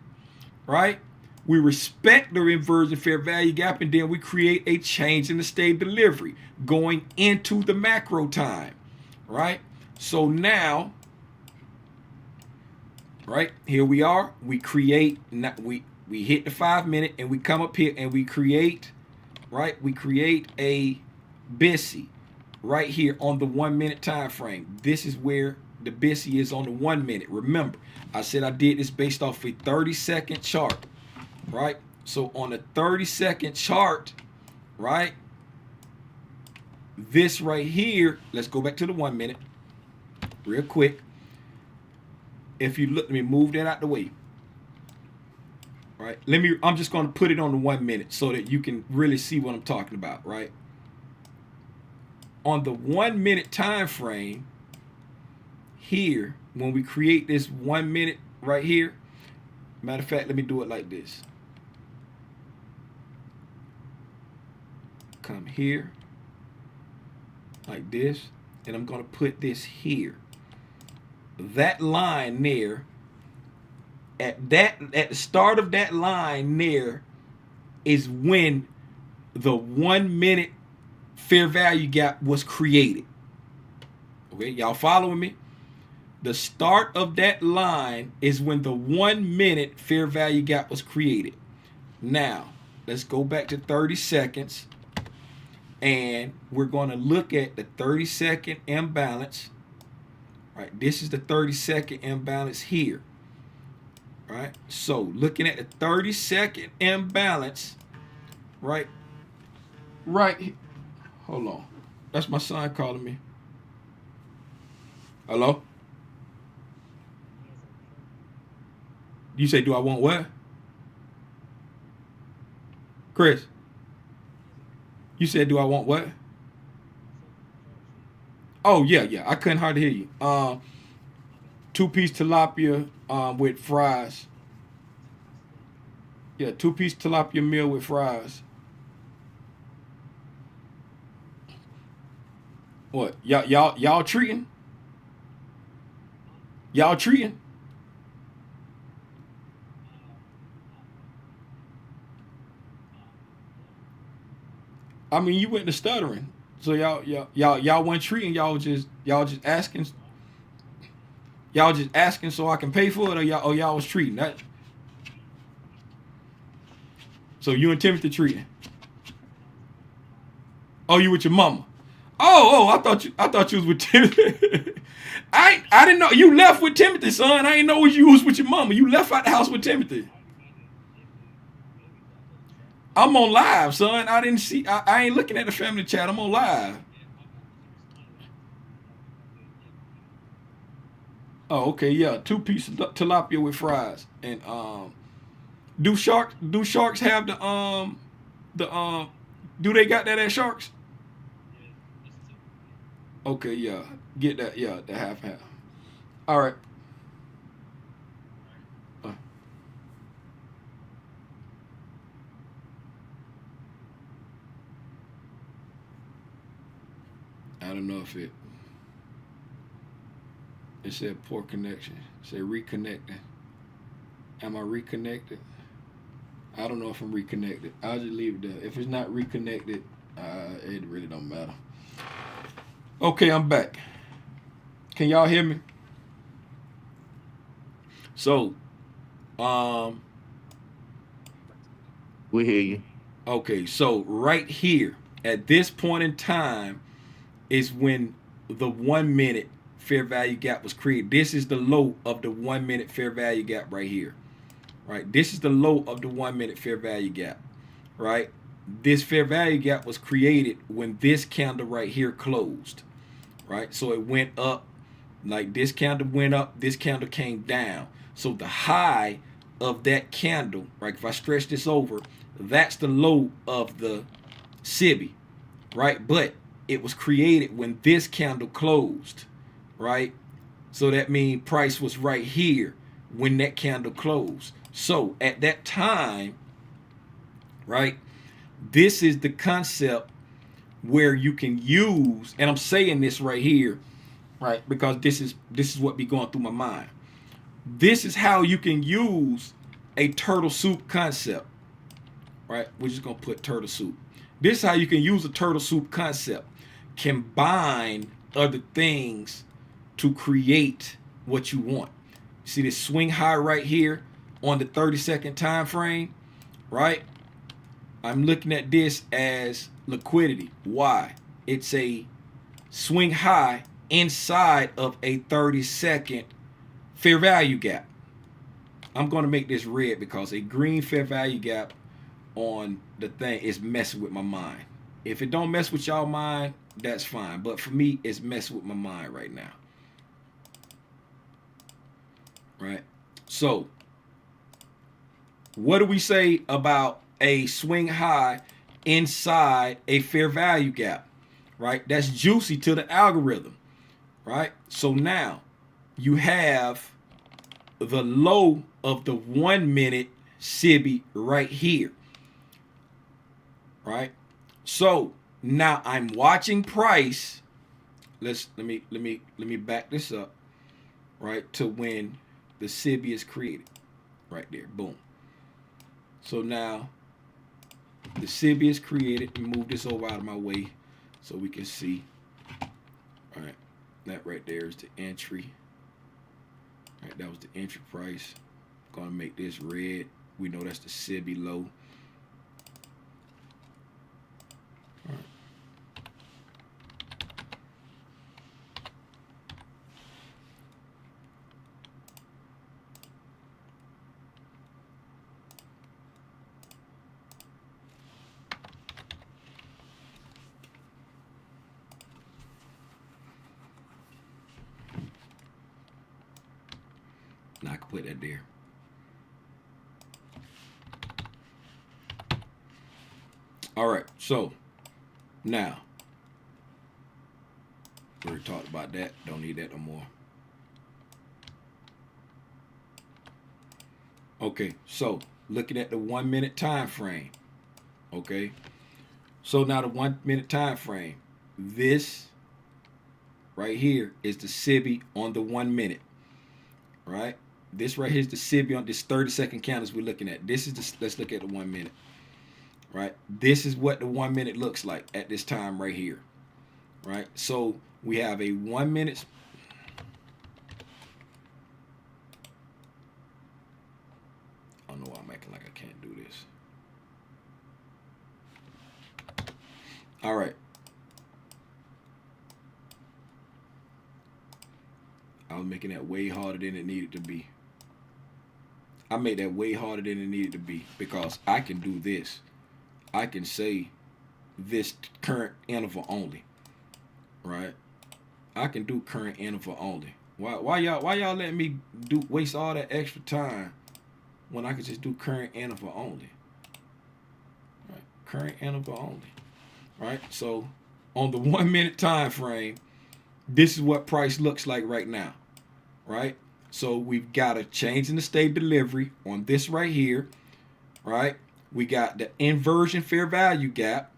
right? We respect the inversion fair value gap, and then we create a change in the state of delivery going into the macro time, right? So now, right, here we are. We create, we hit the 5 minute, and we come up here and we create, right? We create a BISI right here on the 1 minute time frame. This is where the BISI is on the 1 minute. Remember, I said I did this based off a 30-second chart, right? So on a 30-second chart, right, this right here, let's go back to the 1 minute real quick. If you look, let me move that out the way. Right, I'm just going to put it on the 1 minute so that you can really see what I'm talking about, right? On the 1 minute time frame here, when we create this 1 minute right here, matter of fact, let me do it like this. Come here like this, and I'm going to put this here. That line there, at the start of that line there is when the 1 minute fair value gap was created. Okay, y'all following me? The start of that line is when the 1 minute fair value gap was created. Now, let's go back to 30 seconds, and we're going to look at the 30-second imbalance. Right, this is the 30-second imbalance here. Right, so looking at the 30-second imbalance, right, hold on, that's my son calling me. Hello? You say, do I want what? Chris, you said, do I want what? Oh, yeah, I couldn't hardly hear you. 2-piece tilapia with fries. Yeah, 2-piece tilapia meal with fries. What? Y'all treating? Y'all treating? I mean, you went to stuttering. So y'all weren't treating, y'all just asking. Y'all just asking so I can pay for it, or y'all was treating that. So you and Timothy treating. Oh, you with your mama. Oh, I thought you was with Timothy. I didn't know you left with Timothy, son. I didn't know you was with your mama. You left out the house with Timothy. I'm on live, son. I didn't see. I ain't looking at the family chat. I'm on live. Oh, okay, yeah. 2-piece tilapia with fries. And do sharks have do they got that at Sharks? Okay, yeah. Get that, yeah, the half. All right. I don't know if it said poor connection. It said reconnecting. Am I reconnected? I don't know if I'm reconnected. I'll just leave it there. If it's not reconnected, it really don't matter. Okay, I'm back. Can y'all hear me? So, We hear you. okay, so right here at this point in time is when the 1 minute fair value gap was created. This is the low of the 1 minute fair value gap right here. Right? This is the low of the 1 minute fair value gap. Right? This fair value gap was created when this candle right here closed. Right? So it went up, like this candle went up, this candle came down. So the high of that candle, right? If I stretch this over, that's the low of the SIBI, right? But it was created when this candle closed, right? So that means price was right here when that candle closed. So at that time, right, this is the concept where you can use, and I'm saying this right here, right? Because this is what be going through my mind. This is how you can use a turtle soup concept, right? We're just gonna put turtle soup. This is how you can use a turtle soup concept. Combine other things to create what you want. See this swing high right here on the 30-second time frame, right? I'm looking at this as liquidity. Why? It's a swing high inside of a 30-second fair value gap. I'm going to make this red because a green fair value gap on the thing is messing with my mind. If it don't mess with y'all mind, that's fine. But for me, it's messing with my mind right now. Right? So, what do we say about a swing high inside a fair value gap? Right? That's juicy to the algorithm. Right? So now you have the low of the 1 minute SIBI right here. Right? So now I'm watching price. Let me back this up, right, to when the SIBI is created. Right there. Boom. So now the SIBI is created. And move this over out of my way so we can see. All right. That right there is the entry. All right, that was the entry price. Gonna make this red. We know that's the SIBI low. All right. Now I can put that there. All right, so now we already talked about that. Don't need that no more. Okay, so looking at the 1 minute time frame. Okay, so now the 1 minute time frame. This right here is the SIBI on the 1 minute. Right. This right here is the SIBI on this 30-second candles we're looking at. This is the, let's look at the 1 minute. Right. This is what the 1 minute looks like at this time right here. Right. So we have a 1 minute. I don't know why I'm acting like I can't do this. All right. I was making that way harder than it needed to be. I made that way harder than it needed to be because I can do this. I can say this current interval only. Right? I can do current interval only. Why y'all letting me waste all that extra time when I could just do current interval only? Right? Current interval only. Right? So on the 1 minute time frame, this is what price looks like right now. Right? So we've got a change in the state delivery on this right here. Right? We got the inversion fair value gap.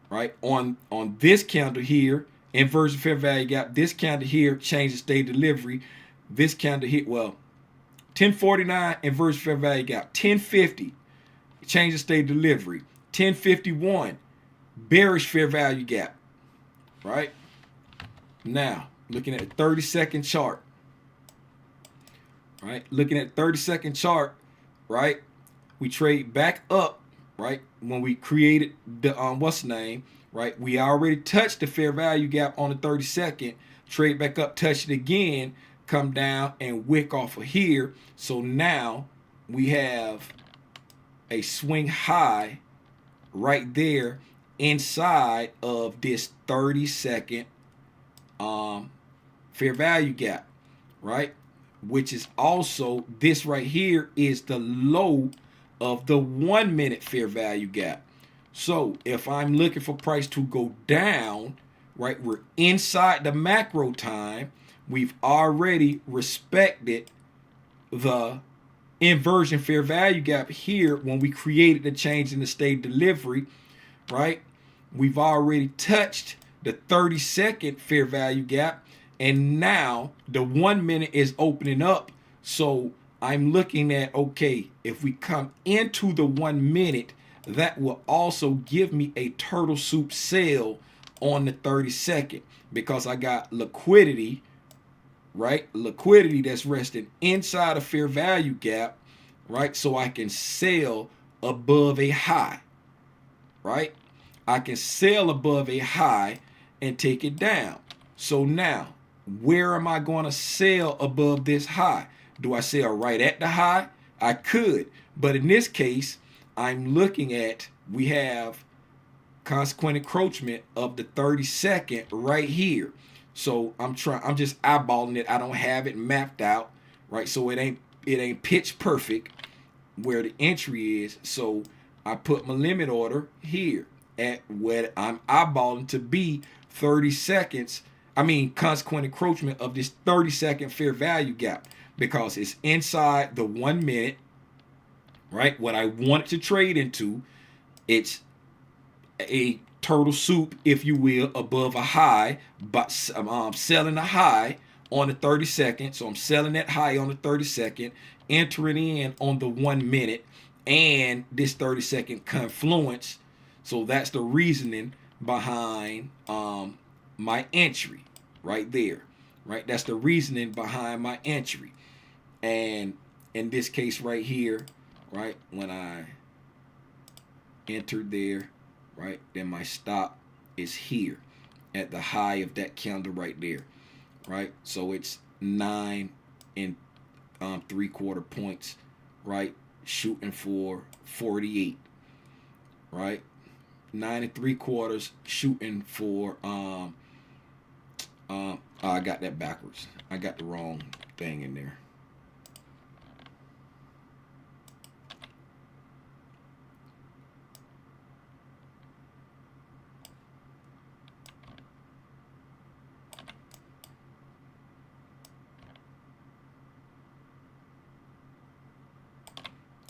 Right? On this candle here, inversion fair value gap. This candle here, change the state delivery. This candle here, well, 1049 inversion fair value gap. 1050, change the state delivery. 1051, bearish fair value gap. Right? Now, looking at a 30-second chart. Right? Looking at 30-second chart, right? We trade back up, right? When we created the what's the name, right? We already touched the fair value gap on the 30-second, trade back up, touch it again, come down and wick off of here. So now we have a swing high right there inside of this 30-second fair value gap, right? Which is also, this right here is the low of the 1 minute fair value gap. So if I'm looking for price to go down, right, we're inside the macro time. We've already respected the inversion fair value gap here when we created the change in the state delivery, right? We've already touched the 30-second fair value gap, And now the 1 minute is opening up. So I'm looking at, okay, if we come into the 1 minute, that will also give me a turtle soup sale on the 30-second, because I got liquidity, right? Liquidity that's resting inside a fair value gap, right? So I can sell above a high, right? I can sell above a high and take it down. So now, where am I going to sell above this high? Do I sell right at the high? I could, but in this case, I'm looking at, we have consequent encroachment of the 30-second right here. So I'm just eyeballing it. I don't have it mapped out, right? So it ain't pitch perfect where the entry is. So I put my limit order here at what I'm eyeballing to be 30 seconds. I mean, consequent encroachment of this 30-second fair value gap, because it's inside the 1 minute, right? What I want it to trade into, it's a turtle soup, if you will, above a high, but selling a high on the 30-second. So I'm selling that high on the 30-second, entering in on the 1 minute and this 30-second confluence. So that's the reasoning behind my entry right there, right? That's the reasoning behind my entry. And in this case right here, right, when I entered there, right, then my stop is here at the high of that candle right there, right? So it's 9 and 3/4 points, right, shooting for 48, right? 9 3/4 shooting for I got that backwards. I got the wrong thing in there.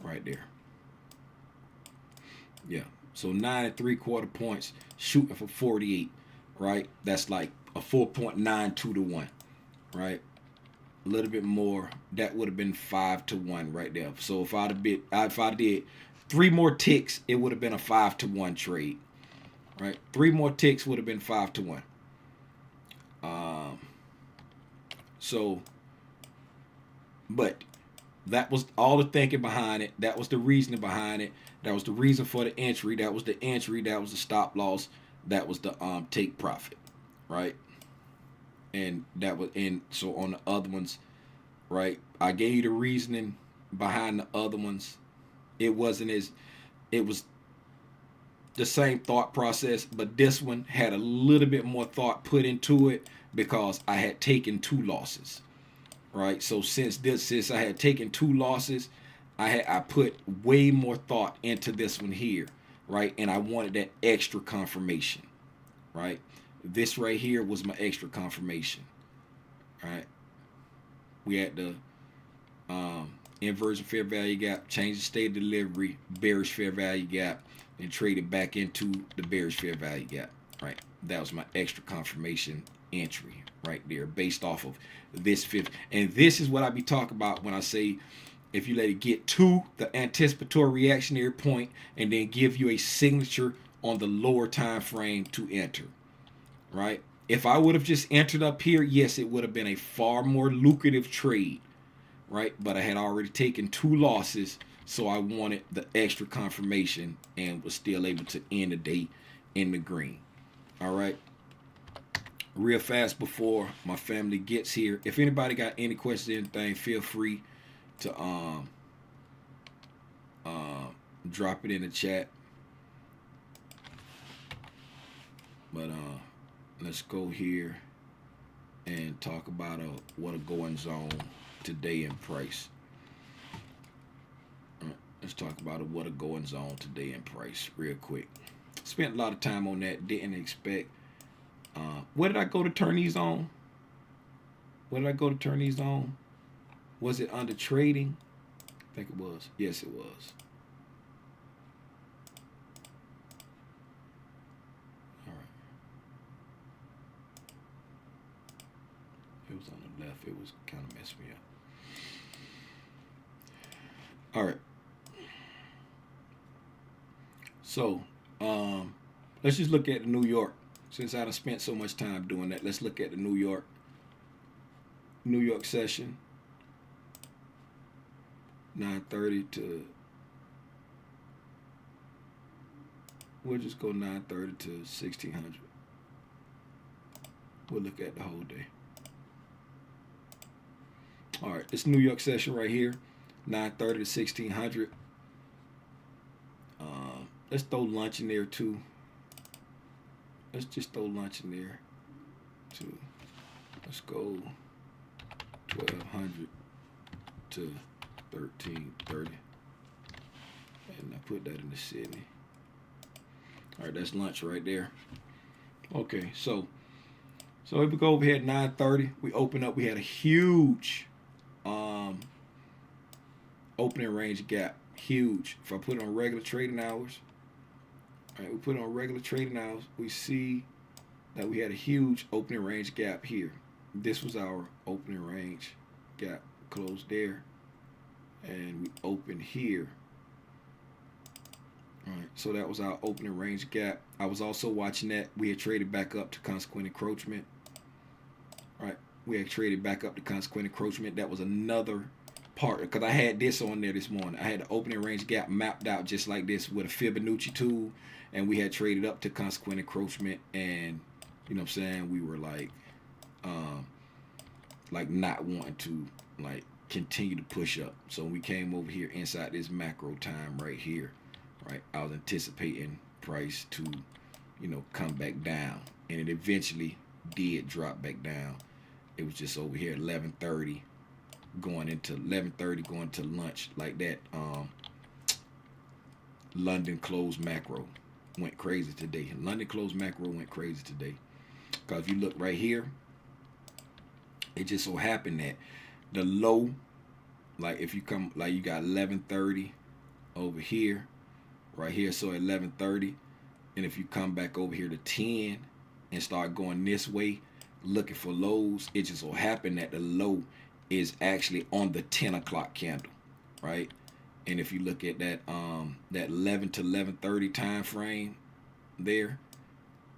Right there. Yeah. So 9 3/4 points shooting for 48, right? That's like a 4.92 to 1, right? A little bit more. That would have been 5 to 1 right there. So if I did 3 more ticks, it would have been a 5 to 1 trade, right? 3 more ticks would have been 5 to 1. So, but that was all the thinking behind it. That was the reasoning behind it. That was the reason for the entry. That was the entry. That was the stop loss. That was the take profit, right? And that was, and so on the other ones, right? I gave you the reasoning behind the other ones. It was the same thought process, but this one had a little bit more thought put into it because I had taken 2 losses. Right, so since I had taken 2 losses, I put way more thought into this one here, right? And I wanted that extra confirmation, right? This right here was my extra confirmation, right? We had the inversion fair value gap, change the state of delivery, bearish fair value gap, and traded back into the bearish fair value gap, right? That was my extra confirmation entry right there, based off of this fifth. And this is what I be talking about when I say, if you let it get to the anticipatory reactionary point and then give you a signature on the lower time frame to enter, right? If I would have just entered up here, yes, it would have been a far more lucrative trade, right? But I had already taken 2 losses, so I wanted the extra confirmation and was still able to end the day in the green. All right. Real fast before my family gets here, if anybody got any questions or anything, feel free to drop it in the chat. But let's go here and talk about what a going zone today in price. Let's talk about what a going zone today in price real quick. Spent a lot of time on that. Didn't expect. Where did I go to turn these on? Where did I go to turn these on? Was it under trading? I think it was. Yes, it was. All right. was on the left, it was kind of messed me up. All right. So, let's just look at the New York. Since I done spent so much time doing that, let's look at the New York session. 9:30 to, we'll just go 9:30 to 1600. We'll look at the whole day. All right, this New York session right here, 9:30 to 1600. Let's throw lunch in there too. Let's just throw lunch in there too. Let's go 1200 to 1330, and I put that in the city. All right, that's lunch right there. Okay, so if we go over here at 9:30, we open up. We had a huge opening range gap, huge. If I put it on regular trading hours, all right, we put it on regular trading hours, we see that we had a huge opening range gap here. This was our opening range gap, closed there, and we opened here. All right, so that was our opening range gap. I was also watching that. We had traded back up to consequent encroachment. All right, we had traded back up to consequent encroachment. That was another part, because I had this on there this morning. I had the opening range gap mapped out just like this with a Fibonacci tool, and we had traded up to consequent encroachment, and you know what I'm saying, we were like not wanting to like continue to push up. So we came over here inside this macro time right here, right? I was anticipating price to, you know, come back down, and it eventually did drop back down. It was just over here at 11:30 going into lunch like that. London closed macro went crazy today. London closed macro went crazy today, because if you look right here, it just so happened that the low, like if you come, like you got 11:30 over here, right here, so at 11:30, and if you come back over here to 10 and start going this way looking for lows, it just so happened that the low is actually on the 10 o'clock candle, right? And if you look at that that 11 to 11:30 time frame there,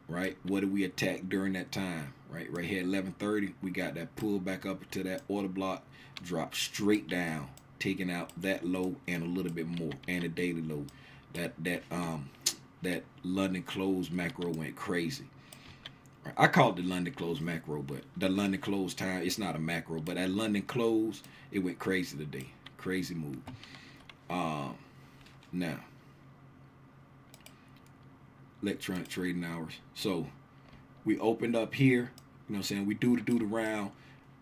right, what did we attack during that time? Right here at 11:30, we got that pull back up to that order block, drop straight down, taking out that low and a little bit more, and a daily low. That London close macro went crazy. Right, I called the London close macro, but the London close time, it's not a macro, but at London close, it went crazy today. Crazy move. Now, electronic trading hours. So we opened up here, you know what I'm saying, we do the round,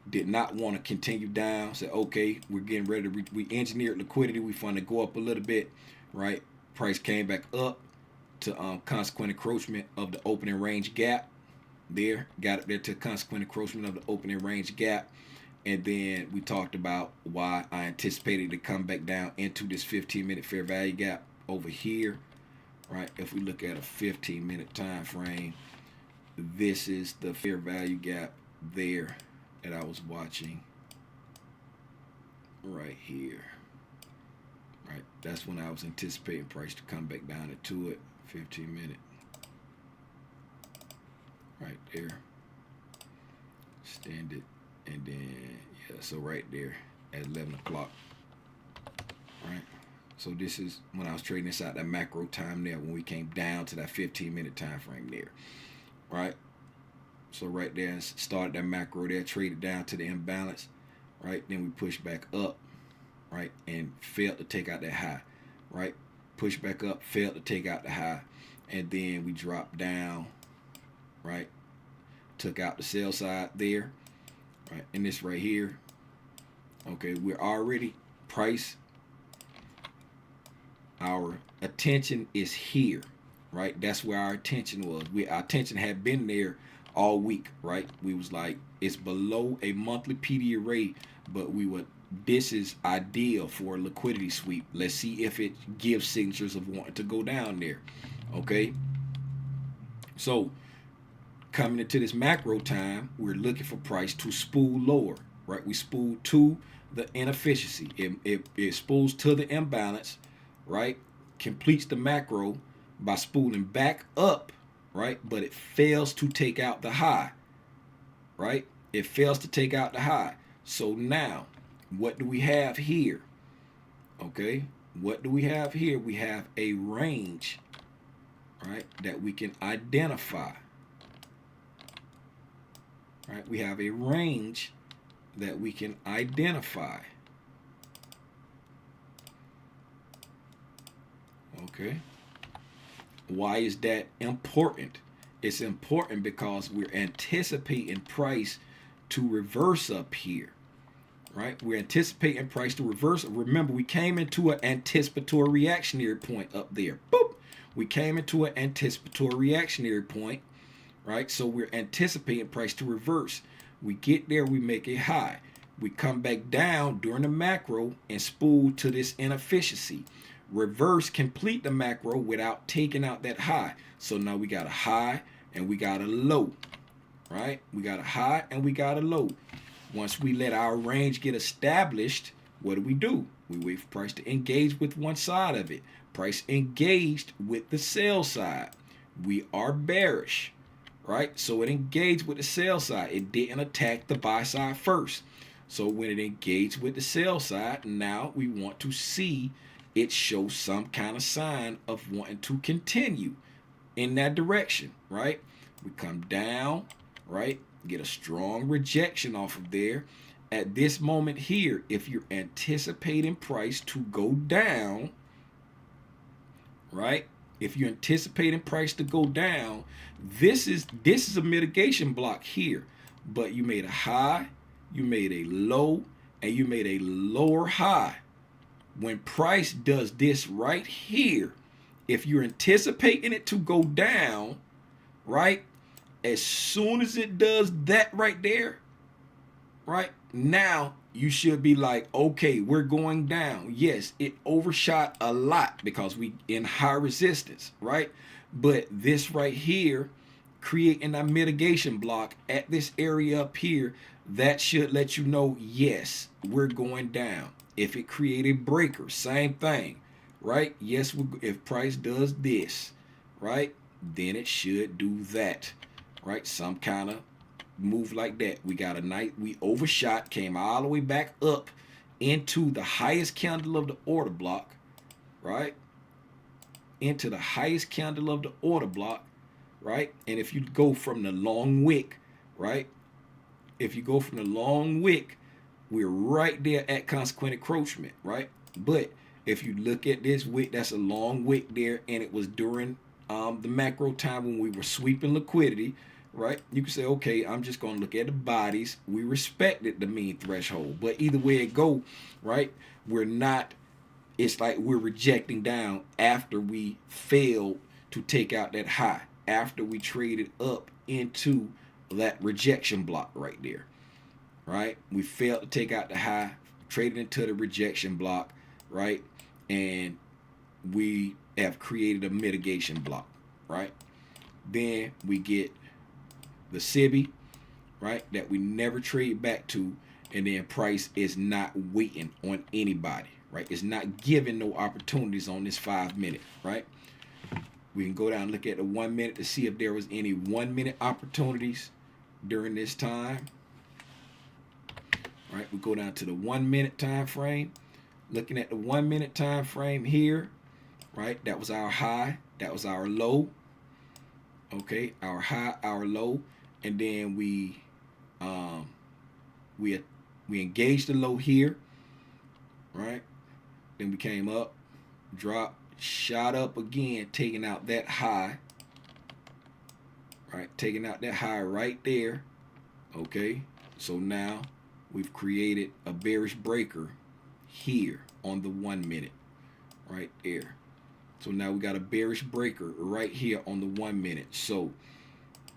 did not want to continue down, said okay, we're getting ready to we engineered liquidity, we found to go up a little bit, right? Price came back up to consequent encroachment of the opening range gap there, got it there to consequent encroachment of the opening range gap. And then we talked about why I anticipated to come back down into this 15-minute fair value gap over here, right? If we look at a 15-minute time frame, this is the fair value gap there that I was watching right here, right? That's when I was anticipating price to come back down into it, 15-minute, right there, extended. And then, yeah, so right there at 11 o'clock, right? So this is when I was trading inside that macro time there, when we came down to that 15-minute time frame there, right? So right there, started that macro there, traded down to the imbalance, right? Then we pushed back up, right? And failed to take out that high, right? Pushed back up, failed to take out the high. And then we dropped down, right? Took out the sell side there. Right, and this right here, okay, we're already price. Our attention is here, right? That's where our attention was. Our attention had been there all week, right? We was like, it's below a monthly PD array, but this is ideal for a liquidity sweep. Let's see if it gives signatures of wanting to go down there, okay? So Coming into this macro time, we're looking for price to spool lower, right? We spool to the inefficiency. It spools to the imbalance, right? Completes the macro by spooling back up, right? But it fails to take out the high, right? It fails to take out the high. So now, what do we have here? Okay, what do we have here? We have a range, right, that we can identify. Right, we have a range that we can identify. Okay. Why is that important? It's important because we're anticipating price to reverse up here. Right? We're anticipating price to reverse. Remember, we came into an anticipatory reactionary point up there. Boop. We came into an anticipatory reactionary point. Right? So we're anticipating price to reverse. We get there, we make a high. We come back down during the macro and spool to this inefficiency. Reverse, complete the macro without taking out that high. So now we got a high and we got a low. Right? We got a high and we got a low. Once we let our range get established, what do? We wait for price to engage with one side of it. Price engaged with the sell side. We are bearish. Right? So it engaged with the sell side. It didn't attack the buy side first. So when it engaged with the sell side, now we want to see it show some kind of sign of wanting to continue in that direction, right? We come down, right? Get a strong rejection off of there. At this moment here, if you're anticipating price to go down, right? If you're anticipating price to go down, this is a mitigation block here. But you made a high, you made a low, and you made a lower high. When price does this right here, if you're anticipating it to go down, right? As soon as it does that right there, right? Now you should be like, okay, we're going down. Yes, it overshot a lot because we in high resistance, right? But this right here, creating a mitigation block at this area up here, that should let you know, yes, we're going down. If it created breaker, same thing, right? Yes, if price does this, right, then it should do that, right? Some kind of move like that. We got a night, we overshot, came all the way back up into the highest candle of the order block, right? Into the highest candle of the order block, right? And if you go from the long wick, right? If you go from the long wick, we're right there at consequent encroachment, right? But if you look at this wick, that's a long wick there, and it was during the macro time when we were sweeping liquidity, right? You can say, okay, I'm just going to look at the bodies. We respected the mean threshold. But either way it go, right, we're not, it's like we're rejecting down after we failed to take out that high, after we traded up into that rejection block right there, right? We failed to take out the high, traded into the rejection block, right? And we have created a mitigation block, right? Then we get the SIBI, right, that we never trade back to, and then price is not waiting on anybody, right? It's not giving no opportunities on this 5 minute, right? We can go down and look at the 1 minute to see if there was any 1 minute opportunities during this time. Right, we go down to the 1 minute time frame. Looking at the 1 minute time frame here, right? That was our high, that was our low. Okay, our high, our low, and then we engaged the low here, right? Then we came up, dropped, shot up again, taking out that high, right? Taking out that high right there. Okay, so now we've created a bearish breaker here on the 1 minute, right there. So now we got a bearish breaker right here on the 1 minute. So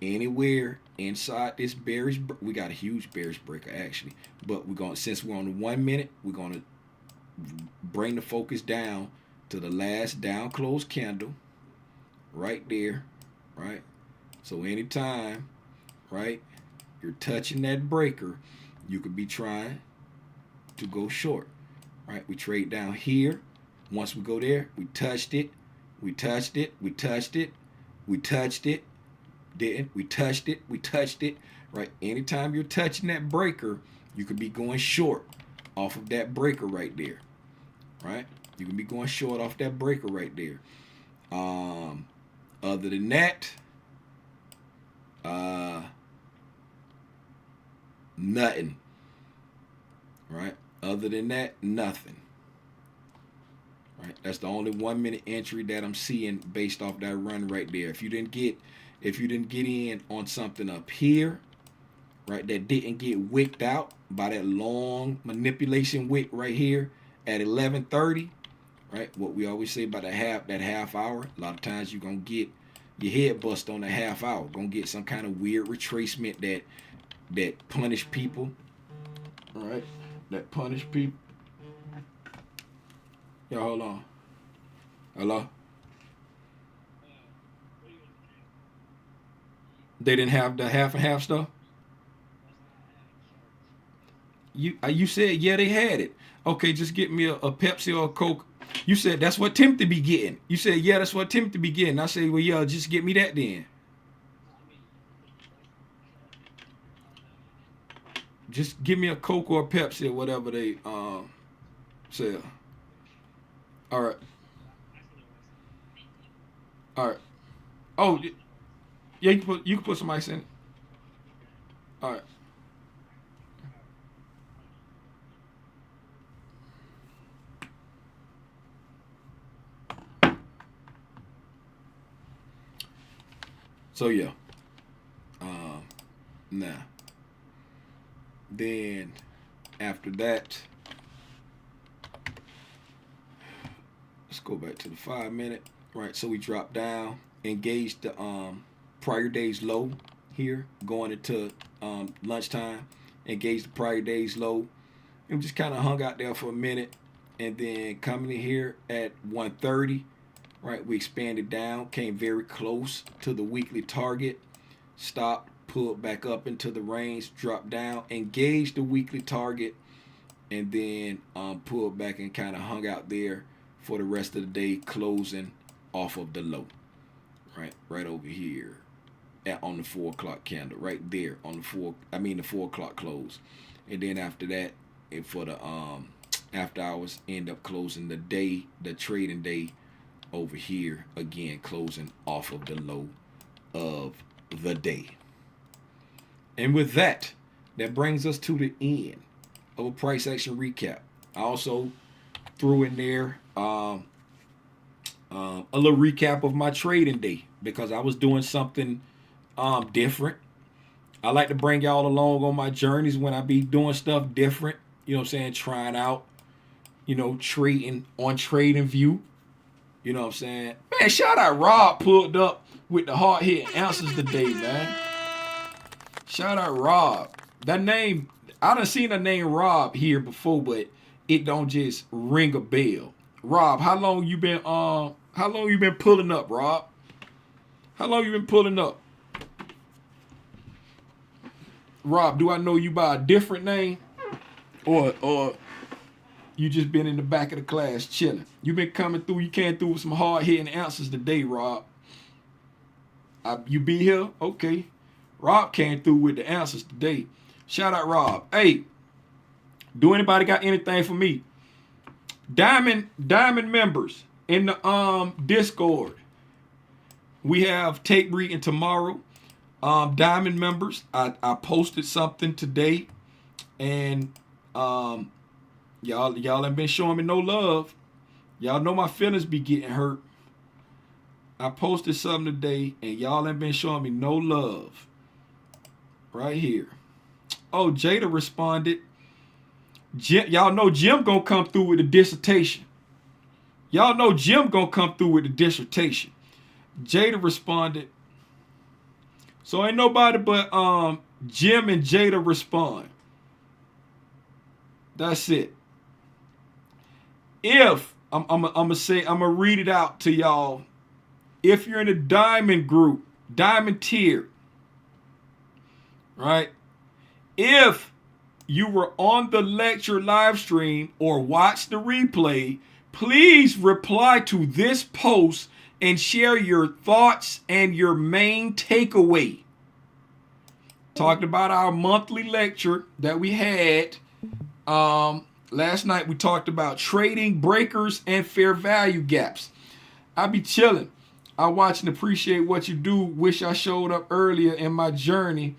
anywhere inside this bearish, we got a huge bearish breaker actually. But we're going, since we're on the 1 minute, we're going to bring the focus down to the last down close candle right there, right? So anytime right? You're touching that breaker. You could be trying to go short, right? We trade down here. Once we go there, we touched it. We touched it. We touched it. We touched it. Didn't. We touched it. We touched it, right? Anytime you're touching that breaker, you could be going short off of that breaker right there, right? You can be going short off that breaker right there. Other than that, nothing, right? Other than that, nothing, right? That's the only 1 minute entry that I'm seeing based off that run right there. If you didn't get in on something up here, right, that didn't get wicked out by that long manipulation wick right here at 11:30, right? What we always say about that half hour. A lot of times you're gonna get your head bust on the half hour. Gonna get some kind of weird retracement that punish people. All right, that punish people. Yo, hold on. Hello. They didn't have the half and half stuff. You said yeah they had it. Okay, just get me a Pepsi or a Coke. You said that's what Timothy be getting. You said yeah that's what Timothy be getting. I said well yeah just get me that then. Just give me a Coke or a Pepsi or whatever they sell. All right. All right. Oh yeah you can put some ice in it. All right. So yeah, now, then after that, let's go back to the 5 minute. Right, so we drop down, engage the prior day's low here, going into lunchtime, engage the prior day's low, and we just kind of hung out there for a minute, and then coming in here at 1:30. Right, we expanded down, came very close to the weekly target, stopped, pulled back up into the range, dropped down, engaged the weekly target, and then pulled back and kind of hung out there for the rest of the day, closing off of the low. Right over here on the 4 o'clock candle, right there on the 4 o'clock close, and then after that, and for the after hours, end up closing the trading day. Over here again, closing off of the low of the day. And with that brings us to the end of a price action recap. I also threw in there a little recap of my trading day because I was doing something different. I like to bring y'all along on my journeys when I be doing stuff different. You know what I'm saying? Trying out, trading on Trading View. You know what I'm saying? Man, shout out Rob pulled up with the hard hitting answers today, man. Shout out Rob. That name, I done seen the name Rob here before, but it don't just ring a bell. Rob, how long you been pulling up, Rob? How long you been pulling up? Rob, do I know you by a different name? Or you just been in the back of the class chilling? You been coming through, you came through with some hard-hitting answers today, Rob. You be here? Okay. Rob came through with the answers today. Shout out Rob. Hey, do anybody got anything for me? Diamond members in the Discord. We have tape reading tomorrow. Diamond members, I posted something today, and y'all ain't been showing me no love. Y'all know my feelings be getting hurt. I posted something today, and y'all ain't been showing me no love. Right here. Oh, Jada responded. Y'all know Jim gonna come through with a dissertation. Y'all know Jim gonna come through with a dissertation. Jada responded. So ain't nobody but Jim and Jada respond. That's it. If I'm gonna read it out to y'all. If you're in a diamond group, diamond tier, right? If you were on the lecture live stream or watch the replay, please reply to this post and share your thoughts and your main takeaway. Talked about our monthly lecture that we had. Last night we talked about trading breakers and fair value gaps. I be chilling. I watch and appreciate what you do. Wish I showed up earlier in my journey.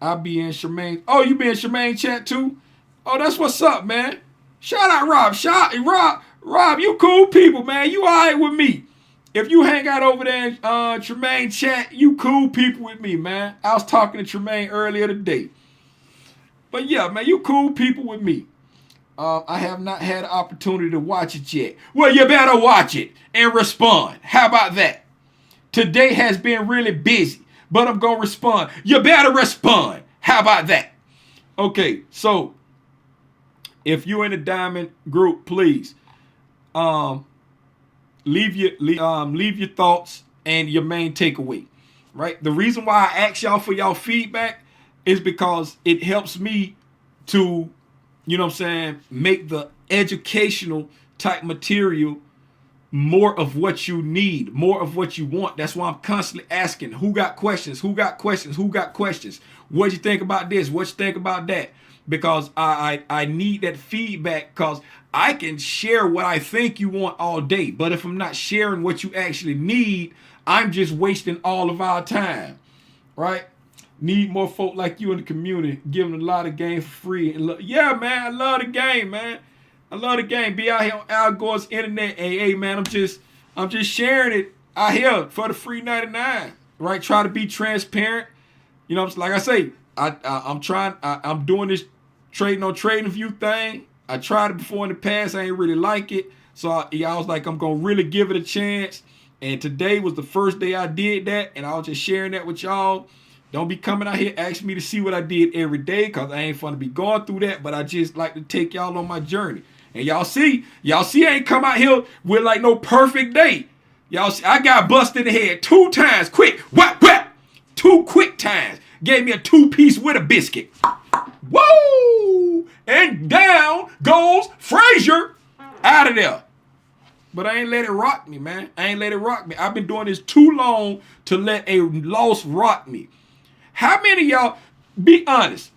I be in Charmaine. Oh, you be in Charmaine chat too? Oh, that's what's up, man. Shout out Rob. Rob, you cool people, man. You all right with me. If you hang out over there in Tremaine chat, you cool people with me, man. I was talking to Tremaine earlier today. But yeah, man, you cool people with me. I have not had an opportunity to watch it yet. Well, you better watch it and respond. How about that? Today has been really busy, but I'm going to respond. You better respond. How about that? Okay, so if you're in the Diamond group, please leave your thoughts and your main takeaway, right? The reason why I ask y'all for y'all feedback is because it helps me to, you know what I'm saying, make the educational type material more of what you need, more of what you want. That's why I'm constantly asking, who got questions? Who got questions? Who got questions? What you think about this? What you think about that? Because I need that feedback, because I can share what I think you want all day. But if I'm not sharing what you actually need, I'm just wasting all of our time, right? Need more folk like you in the community, giving a lot of game for free. And yeah, man, I love the game, man. I love the game. Be out here on Al Gore's internet. Hey, man, I'm just sharing it out here for the free 99, right? Try to be transparent. You know, like I say, I'm doing this trading on trading view thing. I tried it before in the past. I ain't really like it. So I was like, I'm going to really give it a chance. And today was the first day I did that. And I was just sharing that with y'all. Don't be coming out here asking me to see what I did every day, because I ain't fun to be going through that. But I just like to take y'all on my journey. And y'all see I ain't come out here with like no perfect day. Y'all see, I got busted in the head 2 times quick. What? 2 quick times. Gave me a 2-piece with a biscuit. Woo! And down goes Frazier out of there. But I ain't let it rock me, man. I've been doing this too long to let a loss rock me. How many of y'all, be honest,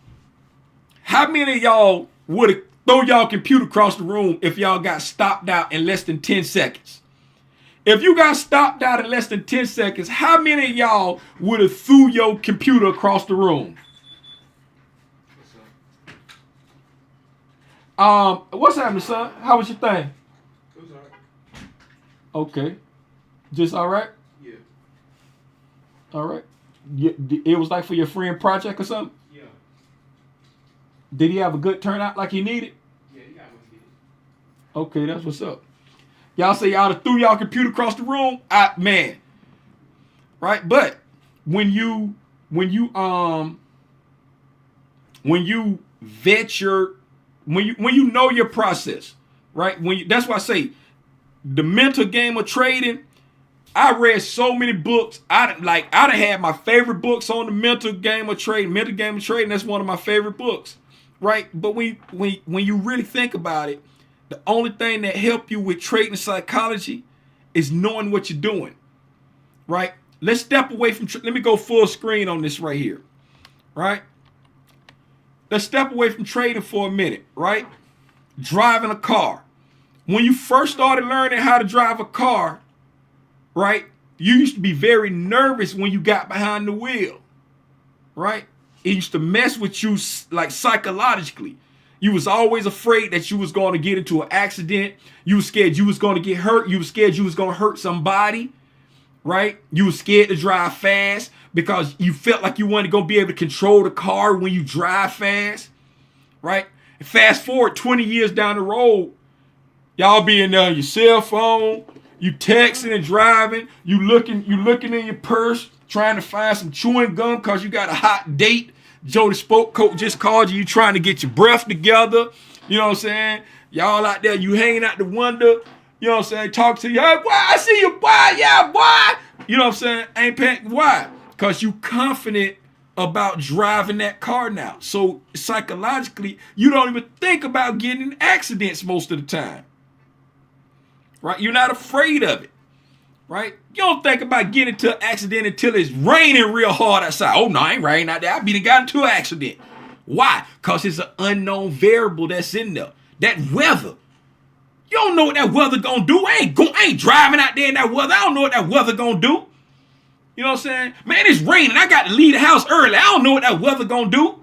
how many of y'all would have throw y'all computer across the room if y'all got stopped out in less than 10 seconds? If you got stopped out in less than 10 seconds, how many of y'all would have threw your computer across the room? What's happening, son? How was your thing? It was alright. Okay. Just all right? Yeah. All right. It was like for your friend project or something? Yeah. Did he have a good turnout like he needed? Yeah, you got what you needed. Okay, that's what's up. Y'all say y'all threw y'all computer across the room? Man. Right? But when you vet your, when you know your process, right? That's why I say the mental game of trading. I read so many books. I done had my favorite books on the mental game of trading. Mental game of trading, that's one of my favorite books, right? But when you really think about it, the only thing that help you with trading psychology is knowing what you're doing, right? Let's step away from, let me go full screen on this right here, right? Let's step away from trading for a minute, right? Driving a car. When you first started learning how to drive a car, right, you used to be very nervous when you got behind the wheel, right? It used to mess with you like psychologically. You was always afraid that you was going to get into an accident. You was scared you was going to get hurt. You was scared you was going to hurt somebody, right? You was scared to drive fast because you felt like you weren't going to be able to control the car when you drive fast, right? And fast forward 20 years down the road, y'all be in there on your cell phone, you texting and driving, you looking in your purse, trying to find some chewing gum because you got a hot date. Jody Spoke Coat just called you trying to get your breath together. You know what I'm saying? Y'all out there, you hanging out the window. You know what I'm saying? Talk to you. Hey, boy, I see you, boy. Yeah, boy. You know what I'm saying? Ain't paying. Why? Because you confident about driving that car now. So psychologically, you don't even think about getting in accidents most of the time. Right? You're not afraid of it. Right? You don't think about getting into an accident until it's raining real hard outside. Oh, no, it ain't raining out there. I be got into an accident. Why? Because it's an unknown variable that's in there. That weather. You don't know what that weather gonna do. I ain't driving out there in that weather. I don't know what that weather gonna do. You know what I'm saying? Man, it's raining. I got to leave the house early. I don't know what that weather gonna do.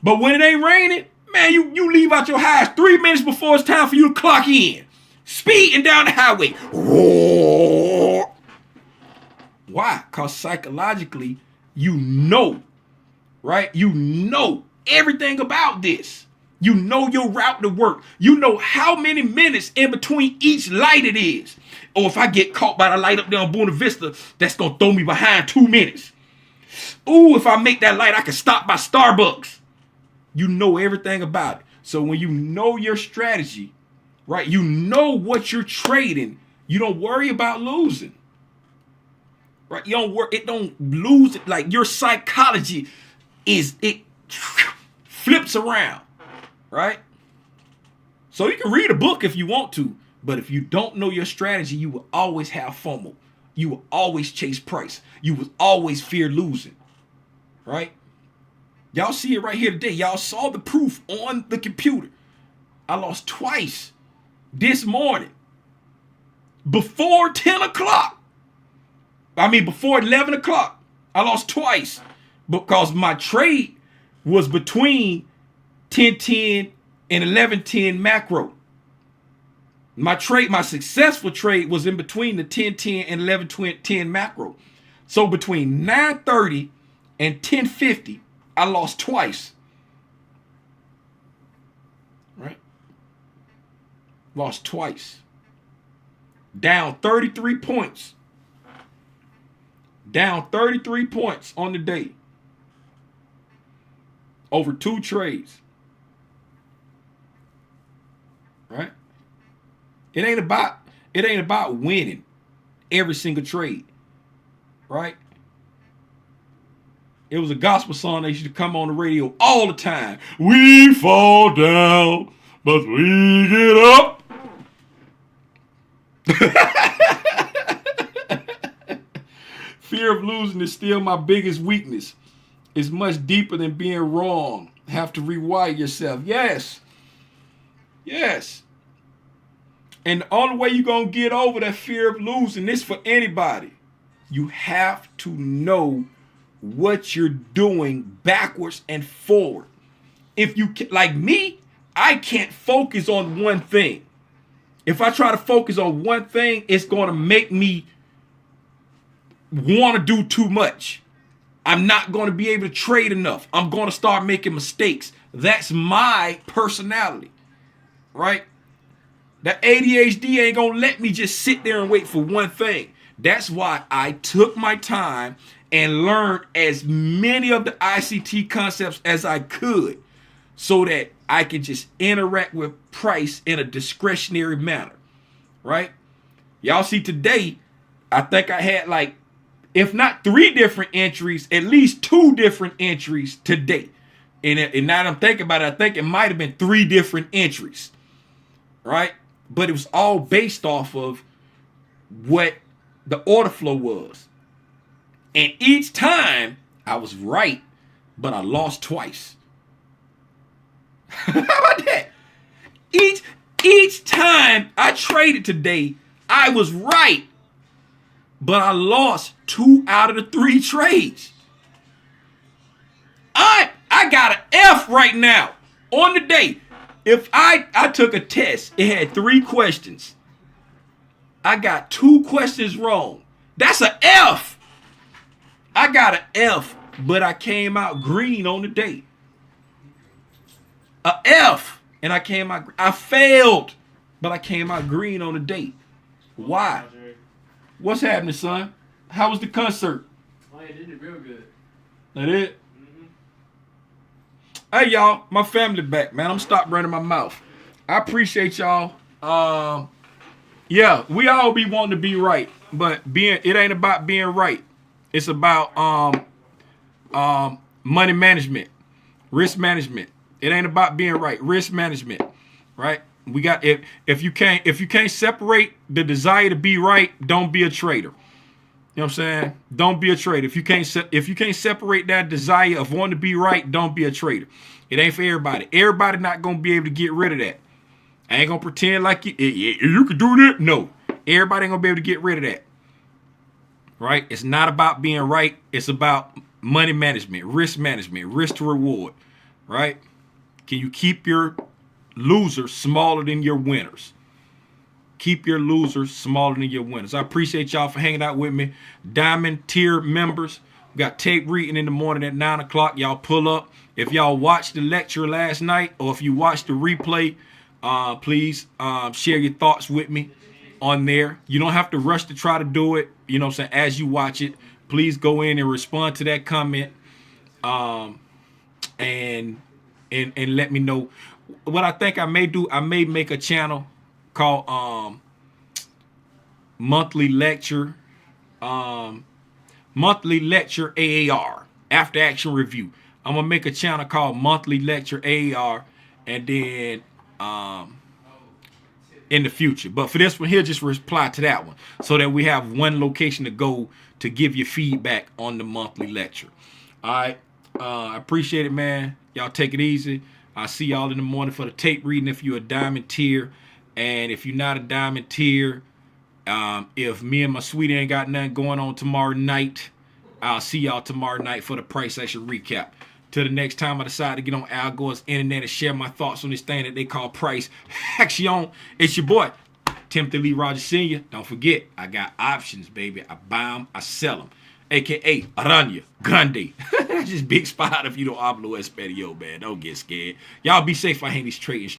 But when it ain't raining, man, you leave out your house 3 minutes before it's time for you to clock in. Speeding down the highway. Why? Because psychologically, you know, right? You know everything about this. You know your route to work. You know how many minutes in between each light it is. Or if I get caught by the light up there on Buena Vista, that's going to throw me behind 2 minutes. Ooh, if I make that light, I can stop by Starbucks. You know everything about it. So when you know your strategy, right, you know what you're trading, you don't worry about losing. Right? You don't worry, it don't lose it. Like your psychology it flips around. Right? So you can read a book if you want to, but if you don't know your strategy, you will always have FOMO. You will always chase price. You will always fear losing. Right? Y'all see it right here today. Y'all saw the proof on the computer. I lost twice this morning. Before 10 o'clock. Before 11 o'clock. I lost twice because my trade was between 10-10 and 11-10 macro. My successful trade was in between the 10-10 and 11-10 macro. So between 9:30 and 10:50, I lost twice. Right? Lost twice. Down 33 points. Down 33 points on the day. Over 2 trades. Right? It ain't about winning every single trade. Right? It was a gospel song that used to come on the radio all the time. We fall down, but we get up. Fear of losing is still my biggest weakness. It's much deeper than being wrong. Have to rewire yourself. Yes. Yes. And the only way you're going to get over that fear of losing, this for anybody, you have to know what you're doing backwards and forward. If you can, like me, I can't focus on one thing. If I try to focus on one thing, it's going to make me want to do too much. I'm not going to be able to trade enough. I'm going to start making mistakes. That's my personality, right? That ADHD ain't going to let me just sit there and wait for one thing. That's why I took my time and learned as many of the ICT concepts as I could so that I could just interact with price in a discretionary manner, right? Y'all see today, I think I had like, if not 3 different entries, at least 2 different entries today. And now that I'm thinking about it, I think it might have been 3 different entries, right? But it was all based off of what the order flow was. And each time I was right, but I lost twice. How about that? Each time I traded today, I was right, but I lost 2 out of the 3 trades. I got an F right now on the day. If I took a test, it had 3 questions. I got 2 questions wrong. That's an F. I got an F, but I came out green on the day. A F, and I came out. I failed, but I came out green on the day. Why? What's happening, son? How was the concert? Oh, yeah, did it real good. That it? Hey, y'all, my family back, man. I'm stop running my mouth. I appreciate y'all. Yeah, we all be wanting to be right, but it ain't about being right. It's about money management, risk management. It ain't about being right. Risk management, right? We got if you can't separate the desire to be right, don't be a trader. You know what I'm saying? Don't be a trader. If you can't separate that desire of wanting to be right, don't be a trader. It ain't for everybody. Everybody not gonna be able to get rid of that. I ain't gonna pretend like you could do that. No, everybody ain't gonna be able to get rid of that. Right? It's not about being right. It's about money management, risk to reward. Right? Can you keep your losers smaller than your winners? Keep your losers smaller than your winners. I appreciate y'all for hanging out with me. Diamond tier members, we got tape reading in the morning at 9 o'clock. Y'all pull up. If y'all watched the lecture last night or if you watched the replay, please share your thoughts with me on there. You don't have to rush to try to do it. You know what I'm saying? As you watch it, please go in and respond to that comment and let me know. What I think I may do, I may make a channel called monthly lecture AAR, after action review. I'm gonna make a channel called monthly lecture AAR, and then in the future. But for this one here, just reply to that one so that we have one location to go to give you feedback on the monthly lecture. All right, I appreciate it, man. Y'all take it easy. I'll see y'all in the morning for the tape reading if you're a diamond tier. And if you're not a diamond tier, if me and my sweetie ain't got nothing going on tomorrow night, I'll see y'all tomorrow night for the price action recap. Till the next time I decide to get on Al Gore's internet and share my thoughts on this thing that they call price action. It's your boy, Timothy Lee Rogers Sr. Don't forget, I got options, baby. I buy them, I sell them. AKA Aranya Grande. That's just big spot if you don't hablo español, man. Don't get scared. Y'all be safe. I hate these trading